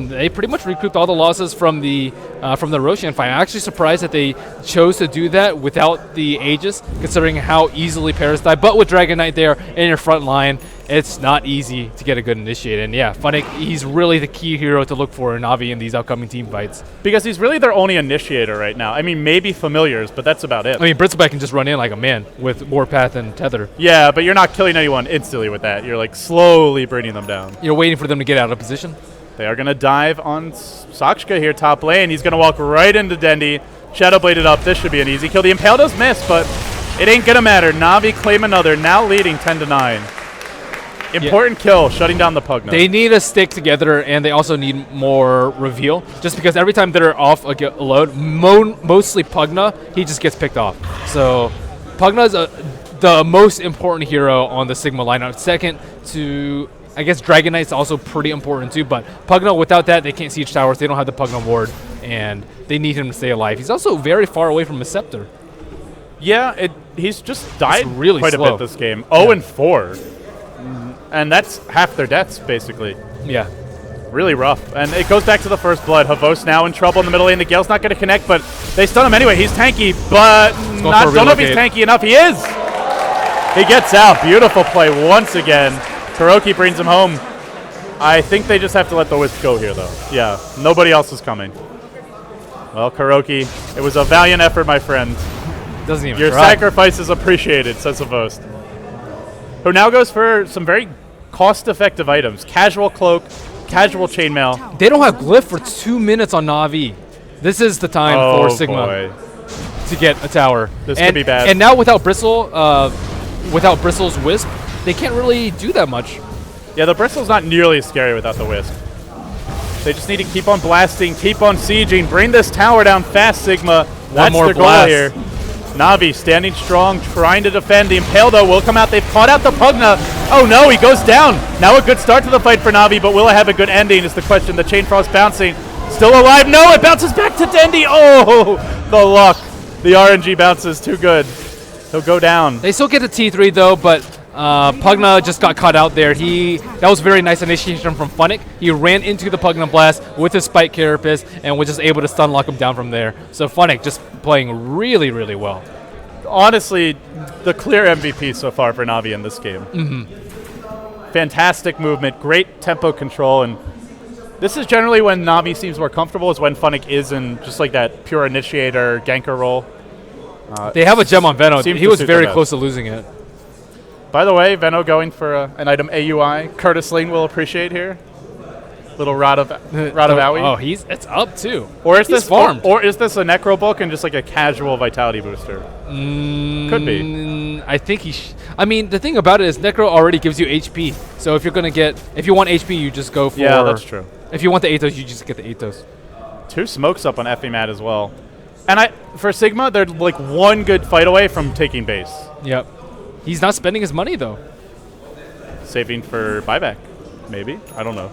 They pretty much recouped all the losses from the Roshan fight. I'm actually surprised that they chose to do that without the Aegis, considering how easily Paris died. But with Dragon Knight there in your front line, it's not easy to get a good initiate. And yeah, Funnick, he's really the key hero to look for in Navi in these upcoming team fights. Because he's really their only initiator right now. I mean, maybe Familiars, but that's about it. I mean, Bristleback can just run in like a man with Warpath and Tether. Yeah, but you're not killing anyone instantly with that. You're like slowly bringing them down. You're waiting for them to get out of position. They are going to dive on Sakshka here, top lane. He's going to walk right into Dendy. Shadow Bladed up. This should be an easy kill. The Impale does miss, but it ain't going to matter. Navi claim another, now leading 10-9. Important kill, shutting down the Pugna. They need to stick together, and they also need more reveal. Just because every time they're off a load, mostly Pugna, he just gets picked off. So Pugna is the most important hero on the Sigma lineup. Second to, I guess, Dragon Knight's also pretty important too. But Pugna, without that, they can't siege towers. They don't have the Pugna ward, and they need him to stay alive. He's also very far away from his scepter. Yeah, he's just died really quite slow. a bit this game. 0-4. And that's half their deaths, basically. Yeah. Really rough. And it goes back to the first blood. Havos now in trouble in the middle lane. The Gale's not going to connect, but they stun him anyway. He's tanky, but don't know if he's tanky enough. He is! He gets out. Beautiful play once again. Kuroki brings him home. I think they just have to let the Wisp go here, though. Yeah, nobody else is coming. Well, Kuroki, it was a valiant effort, my friend. Doesn't even Your try. sacrifice is appreciated, says Havos. Who now goes for some very cost-effective items. Casual Cloak, Casual Chainmail. They don't have Glyph for 2 minutes on Na'Vi. This is the time for Sigma to get a tower. This could be bad. And now without Bristle's Wisp, they can't really do that much. Yeah, the Bristle's not nearly as scary without the Wisp. They just need to keep on blasting, keep on sieging, bring this tower down fast, Sigma. That's more their goal blast. here. Na'Vi standing strong, trying to defend. The Impale, though, will come out. They've caught out the Pugna. Oh, no, he goes down. Now a good start to the fight for Na'Vi, but will it have a good ending is the question. The Chain Frost bouncing. Still alive. No, it bounces back to Dendy. Oh, the luck. The RNG bounces too good. He'll go down. They still get a T3, though, but Pugna just got caught out there. That was very nice initiation from Funnick. He ran into the Pugna Blast with his Spike Carapace and was just able to stun lock him down from there. So Funnick just playing really, really well. honestly the clear MVP so far for Navi in this game. Fantastic movement, great tempo control, and this is generally when Navi seems more comfortable, is when Funnick is in just like that pure initiator ganker role. They have a gem on Veno. Seems He to was suit very them close to losing it. By the way, Veno going for an item AUI. Curtis Lane will appreciate here. Little Rod of Owie. Oh, it's up too. Or is He's this farmed. or is this a Necro bulk and just like a casual vitality booster? Could be. I think I mean, the thing about it is Necro already gives you HP. So if you want HP, you just go for. Yeah, that's true. If you want the Athos, you just get the Athos. 2 smokes up on FEMAT as well. And for Sigma, they're like one good fight away from taking base. Yep. He's not spending his money though. Saving for buyback, maybe. I don't know.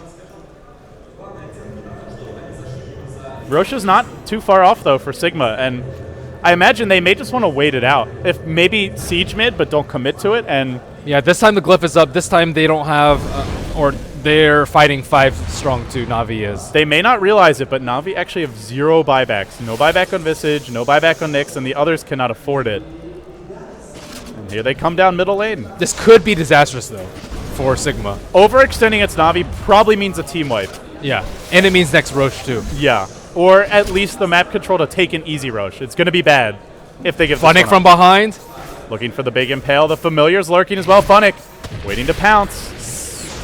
Roche's not too far off though for Sigma, and I imagine they may just want to wait it out. If maybe siege mid, but don't commit to it. And yeah, this time the glyph is up. This time they don't have, or they're fighting 5 strong to Navi is. They may not realize it, but Navi actually have 0 buybacks. No buyback on Visage, no buyback on Nyx, and the others cannot afford it. And here they come down middle lane. This could be disastrous though for Sigma. Overextending its Navi probably means a team wipe. Yeah, and it means next Roche too. Yeah, or at least the map control to take an easy Roche. It's going to be bad if they give Funnick from behind. Looking for the big impale. The familiar's lurking as well. Funnick waiting to pounce.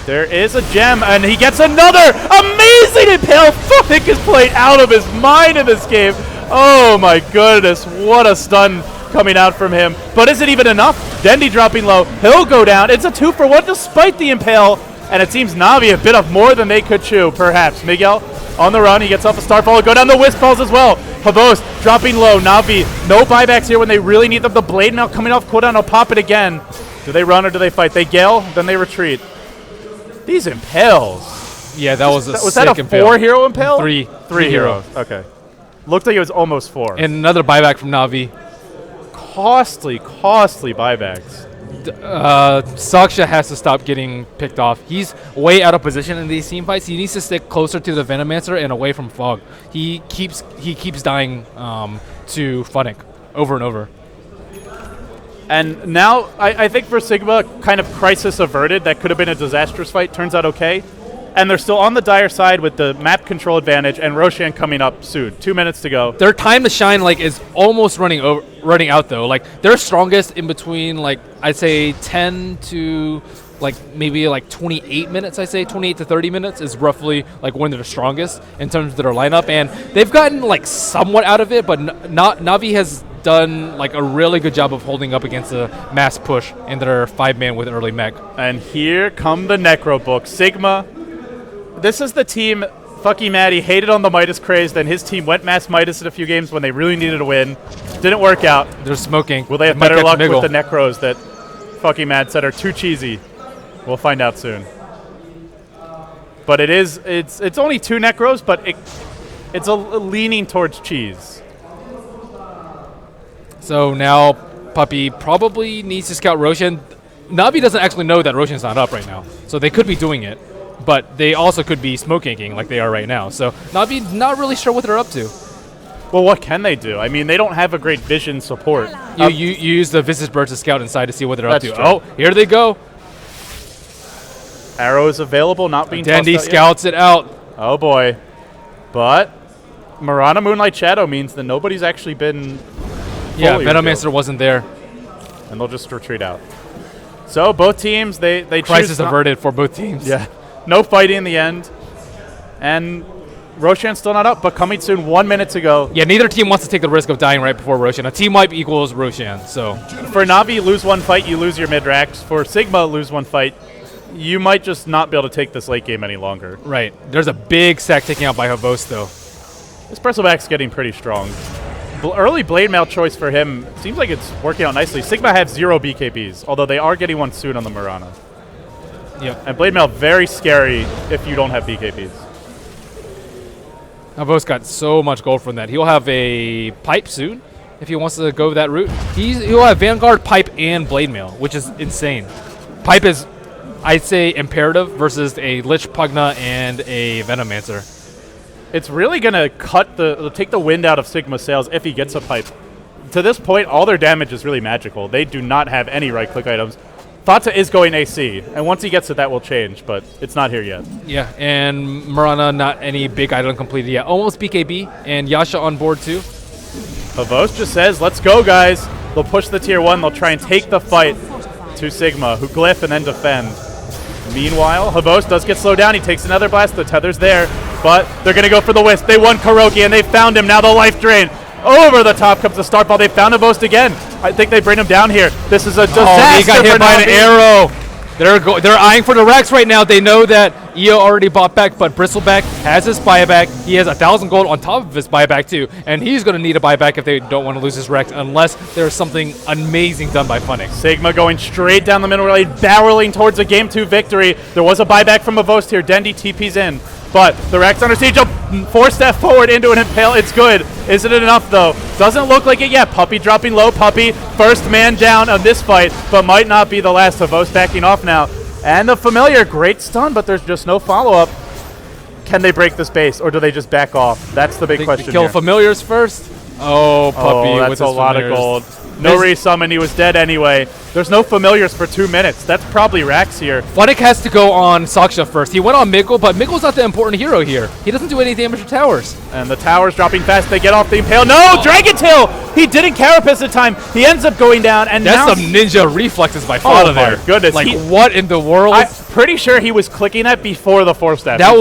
There is a gem, and he gets another amazing impale. Funnick is played out of his mind in this game. Oh my goodness, what a stun coming out from him. But is it even enough? Dendi dropping low. He'll go down. It's a 2-for-1 despite the impale. And it seems Navi a bit of more than they could chew, perhaps. Miguel on the run. He gets off a Starfall. Go down the Wisp Balls as well. Havos dropping low. Navi, no buybacks here when they really need them. The Blade now coming off cooldown. I'll pop it again. Do they run or do they fight? They Gale, then they retreat. These impales. Yeah, that was a Was sick that a impale. 4-hero impale? Three heroes. Okay. Looked like it was almost 4. And another buyback from Navi. Costly buybacks. Saksha has to stop getting picked off. He's way out of position in these team fights. He needs to stick closer to the Venomancer and away from Fog. He keeps dying to Funnick over and over. And now I think for Sigma, kind of crisis averted. That could have been a disastrous fight. Turns out okay. And they're still on the dire side with the map control advantage and Roshan coming up soon. 2 minutes to go. Their time to shine is almost running out though. They're strongest in between I'd say 10 to maybe 28 minutes. I say 28 to 30 minutes is roughly when they're strongest in terms of their lineup, and they've gotten somewhat out of it, but Navi has done a really good job of holding up against a mass push in their 5-man with early mech. And here come the Necro Book. Sigma. This is the team fucking Maddie hated on the Midas craze, then his team went mass Midas in a few games when they really needed a win. Didn't work out. They're smoking. Will they have better luck with the Necros that fucking Mad said are too cheesy? We'll find out soon. But it's only 2 Necros, but it's a leaning towards cheese. So now Puppy probably needs to scout Roshan. Navi doesn't actually know that Roshan's not up right now, so they could be doing it. But they also could be smoke ganking like they are right now. So Navi not really sure what they're up to. Well, what can they do? I mean, they don't have a great vision support. You use the Visage Bird to scout inside to see what they're up to. That's true. Oh, here they go. Arrows available, not being Dandy tossed out scouts it out. Oh boy. But Marana Moonlight Shadow means that nobody's actually been Yeah, fully Venomancer revealed. wasn't there. And they'll just retreat out. So both teams, they Crisis choose averted for both teams. Yeah. No fighting in the end. And Roshan's still not up, but coming soon, 1 minute to go. Yeah, neither team wants to take the risk of dying right before Roshan. A team wipe equals Roshan, so. For Navi, you lose one fight, you lose your mid-racks. For Sigma, lose one fight, you might just not be able to take this late game any longer. Right. There's a big sack taken out by Havos, though. This Bristleback's getting pretty strong. Early Blade Mail choice for him seems like it's working out nicely. Sigma have 0 BKBs, although they are getting one soon on the Marana. Yep. And Blade Mail, very scary if you don't have BKBs. Havos got so much gold from that. He'll have a pipe soon if he wants to go that route. He'll have Vanguard, pipe, and Blade Mail, which is insane. Pipe is, I'd say, imperative versus a Lich Pugna and a Venomancer. It's really going to take the wind out of Sigma's sails if he gets a pipe. to this point, all their damage is really magical. They do not have any right-click items. Fata is going AC, and once he gets it, that will change, but it's not here yet. Yeah, and Mirana, not any big item completed yet. Almost BKB, and Yasha on board too. Havos just says, let's go, guys. They'll push the tier 1. They'll try and take the fight to Sigma, who glyph and then defend. Meanwhile, Havos does get slowed down. He takes another blast. The tether's there, but they're going to go for the Wisp. They won Kuroki, and they found him. Now the life drain. Over the top comes the Star Ball. They found Havos again. I think they bring him down here. This is a disaster. Oh, he got hit by an arrow. They're eyeing for the Rex right now. They know that EO already bought back, but Bristleback has his buyback. He has 1,000 gold on top of his buyback too, and he's going to need a buyback if they don't want to lose his Rex, unless there's something amazing done by Funnick. Sigma going straight down the middle lane, barreling towards a Game 2 victory. There was a buyback from Avost here. Dendi TP's in, but the Rex under siege. 4-step forward into an Impale. It's good. Isn't it enough, though? Doesn't look like it yet. Puppey dropping low. Puppey, first man down of this fight, but might not be the last. Avost backing off now. And the Familiar, great stun, but there's just no follow-up. Can they break the space, or do they just back off? That's the big question kill here. Familiars first. Oh, Puppey that's with a his lot Familiars. of gold. No resummon, he was dead anyway. There's no Familiars for 2 minutes. That's probably Rax here. Funnick has to go on Saksha first. He went on Miggle, but Miggle's not the important hero here. He doesn't do any damage to towers. And the tower's dropping fast. They get off the Impale. No! Dragon Tail! He didn't Carapace at the time. He ends up going down, and That's now... some ninja reflexes by Fata Oh there. my goodness. Like, what in the world? I'm pretty sure he was clicking that before the 4-step. That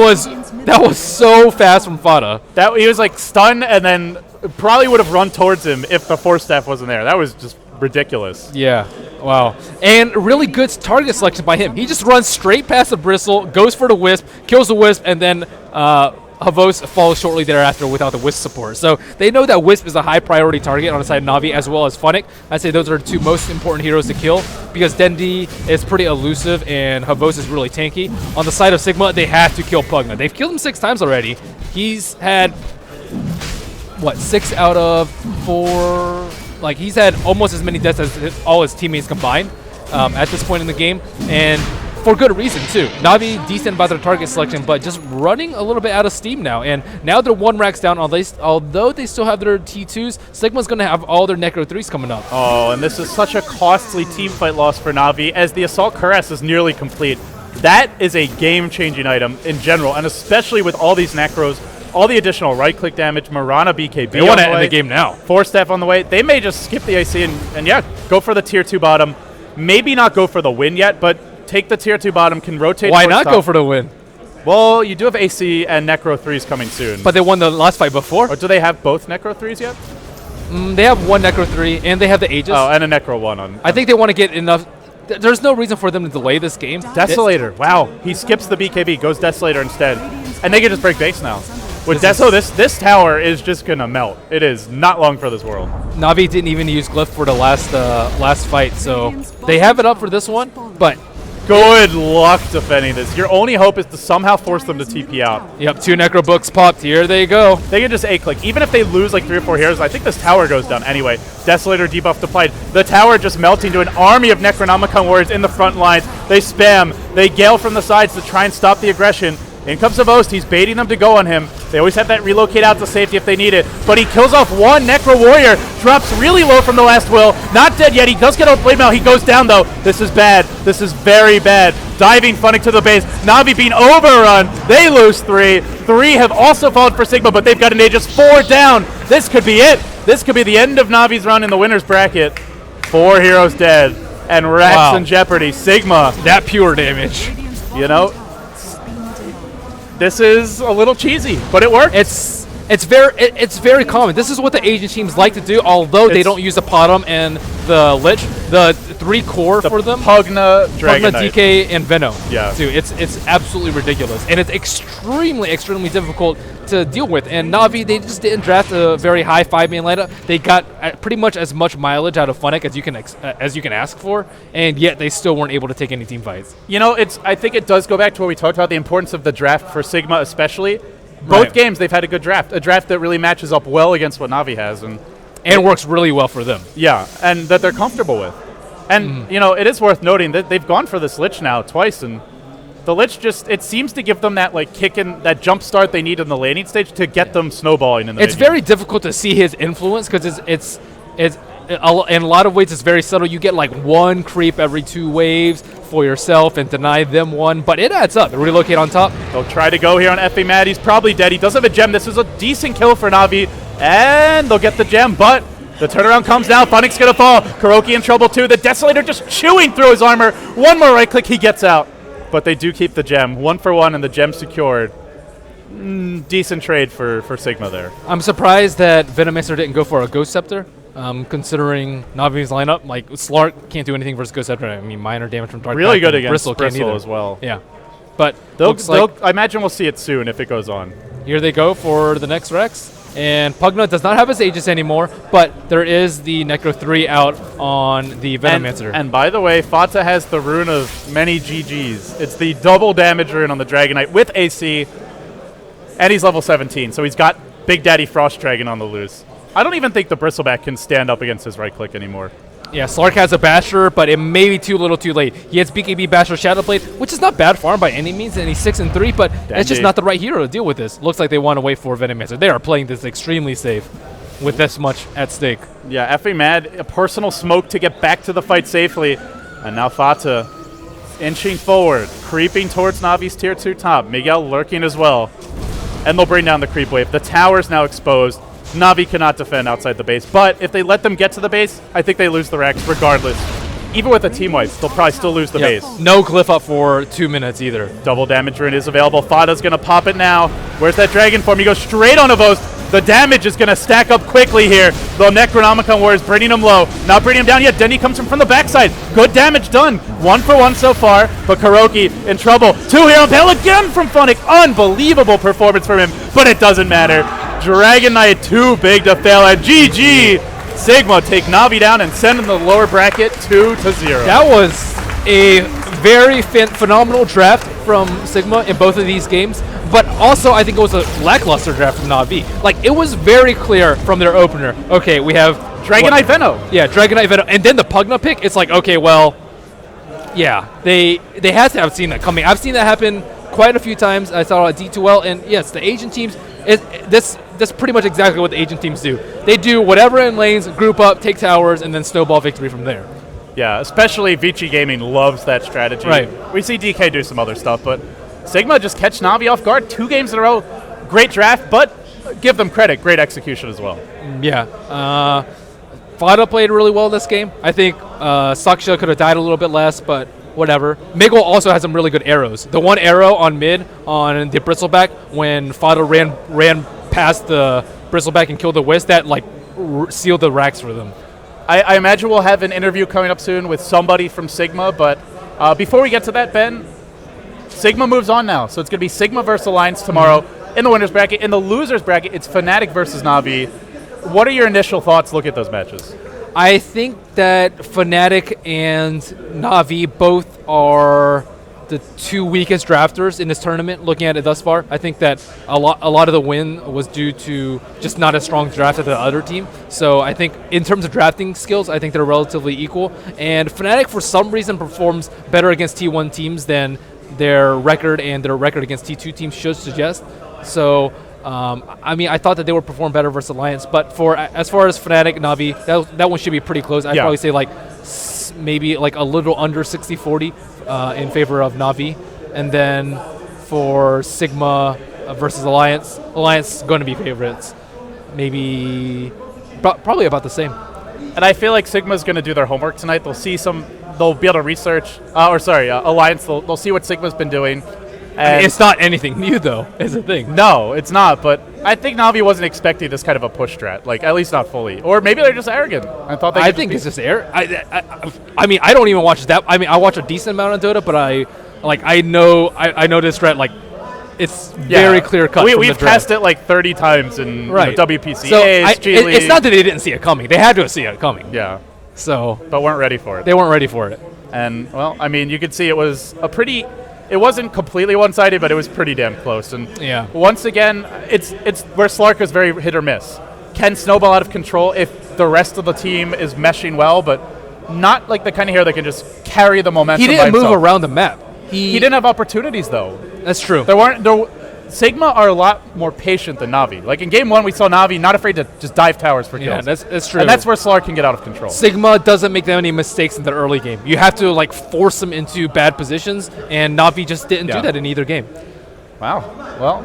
was so fast from Fata. He was like stunned, and then probably would have run towards him if the 4-step wasn't there. That was just ridiculous. Yeah, wow. And really good target selection by him. He just runs straight past the Bristle, goes for the Wisp, kills the Wisp, and then Havos falls shortly thereafter without the Wisp support. So they know that Wisp is a high priority target on the side of Na'Vi as well as Funnick. I'd say those are the two most important heroes to kill because Dendi is pretty elusive and Havos is really tanky. On the side of Sigma, they have to kill Pugna. They've killed him 6 times already. He's had, what, 6 out of 4... Like, he's had almost as many deaths as all his teammates combined at this point in the game, and for good reason, too. Na'Vi decent about their target selection, but just running a little bit out of steam now, and now they're 1 racks down, although they still have their T2s, Sigma's going to have all their Necro 3s coming up. Oh, and this is such a costly team fight loss for Na'Vi, as the Assault Cuirass is nearly complete. That is a game-changing item in general, and especially with all these Necros, all the additional right-click damage, Mirana BKB. They want to end the game now. 4-step on the way. They may just skip the AC and yeah, go for the tier 2 bottom. Maybe not go for the win yet, but take the tier 2 bottom, can rotate. Why not top. go for the win? Well, you do have AC and Necro 3s coming soon. But they won the last fight before. Or do they have both Necro 3s yet? They have 1 Necro 3, and they have the Aegis. Oh, and a Necro 1 on. I think they want to get enough. There's no reason for them to delay this game. Desolator. Wow. He skips the BKB, goes Desolator instead. And they can just break base now. With Deso, this tower is just going to melt. It is not long for this world. Na'Vi didn't even use Glyph for the last fight, so they have it up for this one, but... Good luck defending this. Your only hope is to somehow force them to TP out. Yep, 2 Necro books popped. Here they go. They can just A-click. Even if they lose like 3 or 4 heroes, I think this tower goes down anyway. Desolator debuff applied. The tower just melting to an army of Necronomicon warriors in the front lines. They spam. They gale from the sides to try and stop the aggression. In comes Avost. He's baiting them to go on him. They always have that relocate out to safety if they need it. But he kills off 1 Necro Warrior. Drops really low from the last will. Not dead yet. He does get out Blade Mail. He goes down, though. This is bad. This is very bad. Diving Funnick to the base. Na'Vi being overrun. They lose 3. 3 have also fallen for Sigma, but they've got an Aegis. 4 down. This could be it. This could be the end of Na'Vi's run in the winner's bracket. 4 heroes dead. And Rax in jeopardy. Sigma. That pure damage. You know? This is a little cheesy, but it works. It's very common. This is what the Asian teams like to do, although they don't use the Potom and the Lich. The 3 core for them. Pugna, Dragon Pugna, DK, and Venom. Yeah. Too. It's absolutely ridiculous. And it's extremely difficult to deal with. And Na'Vi, they just didn't draft a very high 5-man lineup. They got pretty much as much mileage out of Funnick as you can ask for, and yet they still weren't able to take any team fights. You know, I think it does go back to what we talked about, the importance of the draft for Sigma especially. Both games, they've had a good draft. A draft that really matches up well against what Na'Vi has. And works really well for them. Yeah, and that they're comfortable with. And, you know, it is worth noting that they've gone for this Lich now twice, and the Lich just, it seems to give them that, like, kick in, that jump start they need in the laning stage to get them snowballing in the It's very difficult to see his influence because It's in a lot of ways it's very subtle. You get like one creep every 2 waves for yourself and deny them one, but it adds up. They relocate on top. They'll try to go here on Effie Mad. He's probably dead. He does have a gem. This is a decent kill for Na'Vi, and they'll get the gem, but the turnaround comes now. Funnick's gonna fall. Kuroki in trouble too. The Desolator just chewing through his armor. One more right click, he gets out. But they do keep the gem. 1 for 1 and the gem secured. Decent trade for Sigma there. I'm surprised that Venomancer didn't go for a Ghost Scepter, considering Navi's lineup. Like, Slark can't do anything versus Ghost Scepter. I mean, minor damage from Dark Really Pact, good against Bristle can't either. as well. Yeah. But looks like I imagine we'll see it soon if it goes on. here they go for the next Rex. And Pugna does not have his Aegis anymore, but there is the Necro 3 out on the Venomancer. And by the way, Fata has the rune of many GGs. It's the double damage rune on the Dragonite with AC, and he's level 17, so he's got Big Daddy Frost Dragon on the loose. I don't even think the Bristleback can stand up against his right click anymore. Yeah, Slark has a Basher, but it may be too little too late. He has BKB Basher Shadowblade, which is not bad farm by any means, and he's 6-3, but it's just not the right hero to deal with this. Looks like they want to wait for Venomancer. They are playing this extremely safe with this much at stake. Yeah, Effie Mad, a personal smoke to get back to the fight safely. And now Fata inching forward, creeping towards Navi's tier 2 top. Miguel lurking as well. And they'll bring down the creep wave. The tower's now exposed. Na'Vi cannot defend outside the base, but if they let them get to the base, I think they lose the Rex regardless. Even with a team wipe, they'll probably still lose the base. No glyph up for 2 minutes either. Double damage rune is available. Fata's going to pop it now. Where's that dragon form? He goes straight on Avos. The damage is going to stack up quickly here. The Necronomicon Warriors bringing him low. Not bringing him down yet. Denny comes from the backside. Good damage done. 1 for 1 so far, but Kuroki in trouble. 2 here on Pale again from Funnick. Unbelievable performance from him, but it doesn't matter. Dragon Knight too big to fail, and GG! Sigma take Na'Vi down and send in the lower bracket 2-0. That was a very phenomenal draft from Sigma in both of these games, but also I think it was a lackluster draft from Na'Vi. Like, it was very clear from their opener. Okay, we have Dragonite Veno. Yeah, Dragonite Veno, and then the Pugna pick. It's like, okay, well, yeah, they had to have seen that coming. I've seen that happen quite a few times. I saw it at D2L, and yes, the Asian teams. That's pretty much exactly what the Asian teams do. They do whatever in lanes, group up, take towers, and then snowball victory from there. Yeah, especially VIII Gaming loves that strategy. Right. We see DK do some other stuff, but Sigma just catch Na'Vi off guard 2 games in a row. Great draft, but give them credit. Great execution as well. Yeah. Fada played really well this game. I think Saksha could have died a little bit less, but whatever. Miguel also has some really good arrows. The one arrow on mid on the Bristleback when Fada ran past the Bristleback and killed the Wisp, that like sealed the racks for them. I imagine we'll have an interview coming up soon with somebody from Sigma, but before we get to that, Ben, Sigma moves on now. So it's going to be Sigma versus Alliance tomorrow in the winner's bracket. In the loser's bracket, it's Fnatic versus Na'Vi. What are your initial thoughts? Look at those matches. I think that Fnatic and Na'Vi both are the 2 weakest drafters in this tournament, looking at it thus far. I think that a lot of the win was due to just not a strong draft of the other team. So I think in terms of drafting skills, I think they're relatively equal. And Fnatic, for some reason, performs better against T1 teams than their record against T2 teams should suggest. So I mean, I thought that they would perform better versus Alliance, but as far as Fnatic, Na'Vi, that one should be pretty close. I'd probably say like maybe like a little under 60-40 in favor of Na'Vi. And then for Sigma versus Alliance is going to be favorites. Maybe probably about the same. And I feel like Sigma's going to do their homework tonight. They'll be able to research, Alliance, they'll see what Sigma's been doing. I mean, it's not anything new, though, is the thing. No, it's not, but I think Na'Vi wasn't expecting this kind of a push strat, like, at least not fully. Or maybe they're just arrogant. I think it's just I mean, I don't even watch that. I mean, I watch a decent amount of Dota, but I know this strat, like, it's very clear cut. We've cast it like 30 times in WPCAs, G League. It's not that they didn't see it coming. They had to see it coming. Yeah. So. But weren't ready for it. They weren't ready for it. And, well, I mean, you could see it was it wasn't completely one-sided, but it was pretty damn close. And once again, it's where Slark is very hit or miss. Can snowball out of control if the rest of the team is meshing well, but not like the kind of hero that can just carry the momentum. He didn't move around the map. He didn't have opportunities, though. That's true. Sigma are a lot more patient than Na'Vi. Like in game 1, we saw Na'Vi not afraid to just dive towers for kills. Yeah, that's true. And that's where Slar can get out of control. Sigma doesn't make that many mistakes in the early game. You have to like force them into bad positions, and Na'Vi just didn't do that in either game. Wow. Well,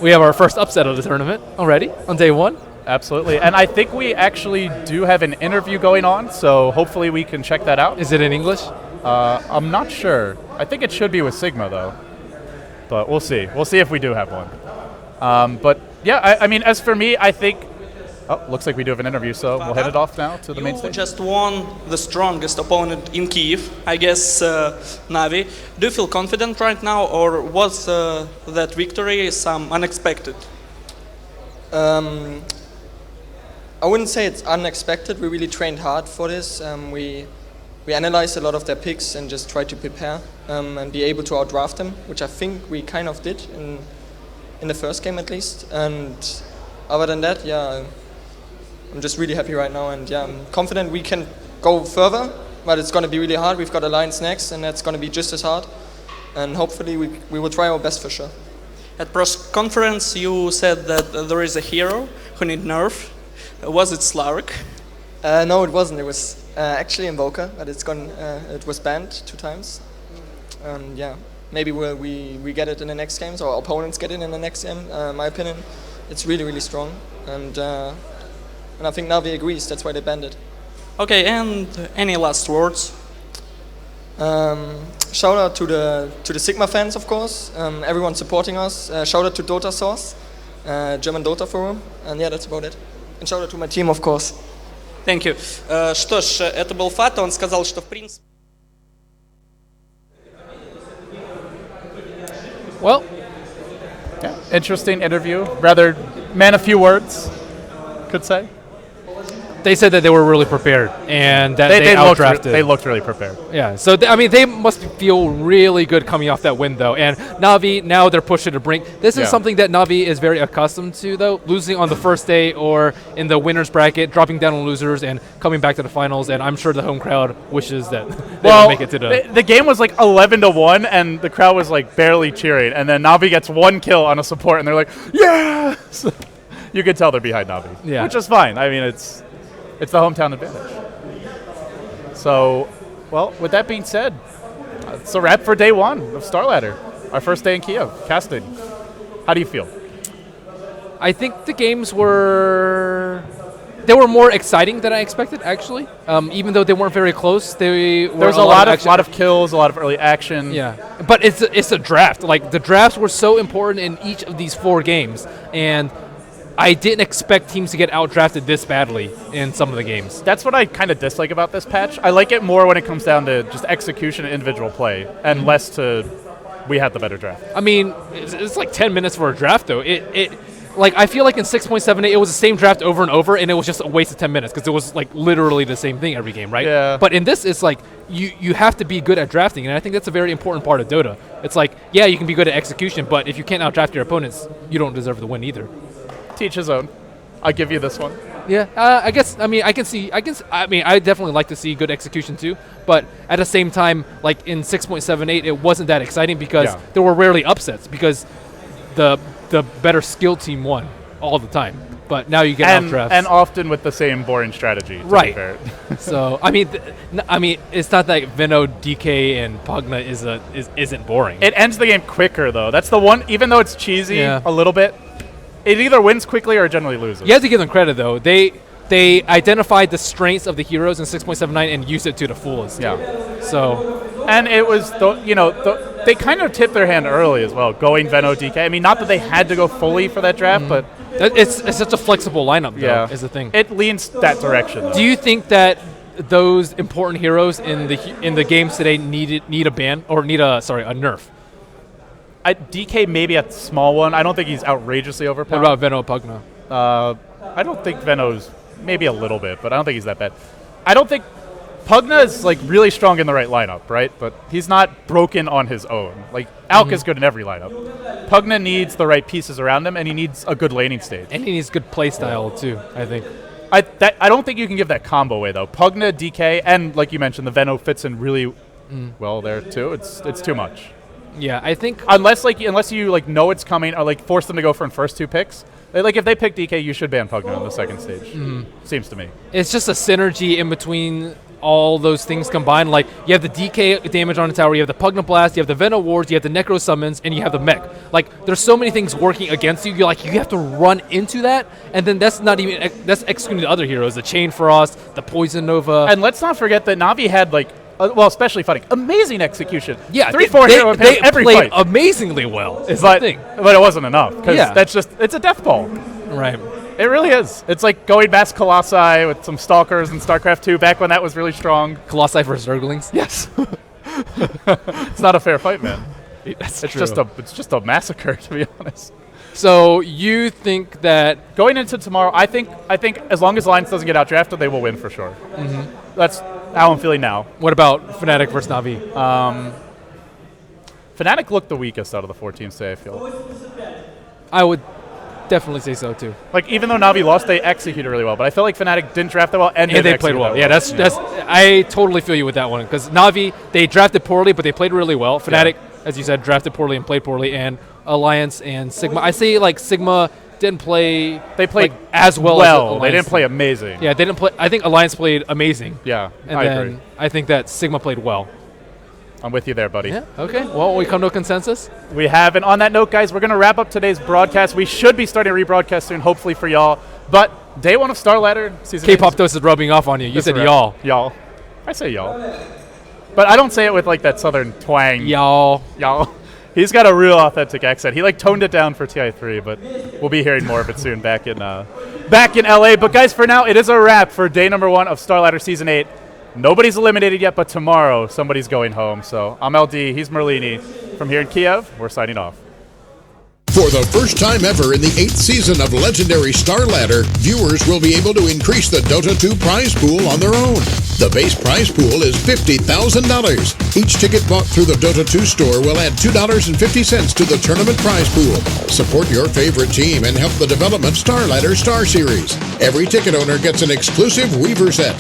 we have our first upset of the tournament already on day 1. Absolutely. And I think we actually do have an interview going on, so hopefully we can check that out. Is it in English? I'm not sure. I think it should be with Sigma, though. But we'll see. We'll see if we do have one. But yeah, I mean, as for me, I think... Oh, looks like we do have an interview, so we'll head it off now to the main stage. You just won the strongest opponent in Kyiv, I guess, Na'Vi. Do you feel confident right now, or was that victory some unexpected? I wouldn't say it's unexpected. We really trained hard for this. We analyzed a lot of their picks and just tried to prepare and be able to outdraft them, which I think we kind of did in the first game at least. And other than that, yeah, I'm just really happy right now, and yeah, I'm confident we can go further, but it's going to be really hard. We've got Alliance next, and that's going to be just as hard. And hopefully we will try our best for sure. At press conference, you said that there is a hero who need nerf. Was it Slark? No, it wasn't. It was actually Invoker, but it was banned 2 times. Yeah, maybe we get it in the next games, or opponents get it in the next game. My opinion, it's really, really strong, and I think Na'Vi agrees. That's why they banned it. Okay, and any last words? Shout out to the Sigma fans, of course. Everyone supporting us. Shout out to Dota Source, German Dota Forum, and yeah, that's about it. And shout out to my team, of course. Thank you. Что ж, это был Фата. Он сказал, что в принципе. Well, yeah, interesting interview. Rather, man, a few words, could say. They said that they were really prepared and that they outdrafted. They looked really prepared. Yeah, so I mean, they must feel really good coming off that win, though. And Na'Vi, now they're pushed to the brink. This is something that Na'Vi is very accustomed to, though, losing on the first day or in the winner's bracket, dropping down on losers and coming back to the finals. And I'm sure the home crowd wishes that they would make it to the game was like 11-1, and the crowd was like barely cheering. And then Na'Vi gets 1 kill on a support, and they're like, yes! You could tell they're behind Na'Vi, which is fine. I mean, it's the hometown advantage. So, well, with that being said, it's a wrap for day 1 of Starladder, our first day in Kyiv, casting. How do you feel? I think the games were more exciting than I expected, actually. Even though they weren't very close, there was a lot of kills, a lot of early action. Yeah, but it's a draft. Like, the drafts were so important in each of these 4 games, and I didn't expect teams to get outdrafted this badly in some of the games. That's what I kind of dislike about this patch. I like it more when it comes down to just execution and individual play, and less to we had the better draft. I mean, it's like 10 minutes for a draft, though. Like, I feel like in 6.78, it was the same draft over and over, and it was just a waste of 10 minutes because it was like literally the same thing every game, right? Yeah. But in this, it's like you have to be good at drafting, and I think that's a very important part of Dota. It's like, yeah, you can be good at execution, but if you can't outdraft your opponents, you don't deserve the win either. Teach his own. I'll give you this one. Yeah, I guess. I mean, I definitely like to see good execution too. But at the same time, like in 6.78, it wasn't that exciting because there were rarely upsets because the better skill team won all the time. But now you get outdrafts, and often with the same boring strategy. Right. So I mean, it's not that Veno, DK, and Pugna isn't boring. It ends the game quicker though. That's the one. Even though it's cheesy a little bit. It either wins quickly or it generally loses. You have to give them credit, though. They identified the strengths of the heroes in 6.79 and used it to the fullest. Yeah. So, and it was they kind of tipped their hand early as well, going Veno DK. I mean, not that they had to go fully for that draft, but it's such a flexible lineup. Though, is the thing. It leans that direction. Though. Do you think that those important heroes in the games today need a ban or need a nerf? DK maybe a small one. I don't think he's outrageously overpowered. What about Veno Pugna? I don't think Veno's maybe a little bit, but I don't think he's that bad. I don't think Pugna is like really strong in the right lineup, right? But he's not broken on his own. Like Alk is good in every lineup. Pugna needs the right pieces around him, and he needs a good laning stage. And he needs good play style too, I think. I don't think you can give that combo away though. Pugna, DK, and like you mentioned, the Veno fits in really well there too. It's too much. Yeah, I think Unless you like know it's coming or like force them to go for first 2 picks. Like if they pick DK, you should ban Pugna in the second stage. Seems to me. it's just a synergy in between all those things combined. Like, you have the DK damage on the tower, you have the Pugna Blast, you have the Venom Wards, you have the Necro Summons, and you have the Mech. Like, there's so many things working against you. You have to run into that, and then that's executing the other heroes, the Chain Frost, the Poison Nova. And let's not forget that Navi had like, well, especially fighting, amazing execution. Yeah, 3-4 hero they every played fight. amazingly well. Is But the thing. but it wasn't enough because Yeah. it's a death ball. Right. It really is. It's like going past Colossi with some Stalkers in StarCraft 2 back when that was really strong. Colossi versus Zerglings. Yes. It's not a fair fight, man. That's It's true. just a massacre, to be honest. So you think that Going into tomorrow, I think as long as Alliance doesn't get outdrafted, they will win for sure. That's how I'm feeling now. what about Fnatic versus Navi? Fnatic looked the weakest out of the 4 teams today, I feel. I would definitely say so too. Like, even though Navi lost, they executed really well. But I feel like Fnatic didn't draft that well, and And they didn't played execute well. that Yeah, that's I totally feel you with that one, because Navi, they drafted poorly, but they played really well. Fnatic, as you said, drafted poorly and played poorly, and Alliance and Sigma. I say like Sigma didn't play. They played like, as well. As Alliance they didn't play did. amazing. Yeah, they didn't play. I think Alliance played amazing. Yeah, And I then agree. I think that Sigma played well. I'm with you there, buddy. Yeah. Okay. Well, we come to a consensus. We have. And on that note, guys, we're going to wrap up today's broadcast. We should be starting a rebroadcast soon, hopefully for y'all. But day 1 of Starladder season. K-pop dose is rubbing off on you. You It's said a wrap. y'all. Y'all. I say y'all. But I don't say it with like that southern twang. Y'all. Y'all. He's got a real authentic accent. He like toned it down for TI3, but we'll be hearing more of it soon back in LA. But guys, for now, it is a wrap for day number 1 of Starladder Season 8. Nobody's eliminated yet, but tomorrow somebody's going home. So I'm LD, he's Merlini. From here in Kiev, we're signing off. For the first time ever in the 8th season of Legendary Starladder, viewers will be able to increase the Dota 2 prize pool on their own. The base prize pool is $50,000. Each ticket bought through the Dota 2 store will add $2.50 to the tournament prize pool. Support your favorite team and help the development Starladder Star Series. Every ticket owner gets an exclusive Weaver set.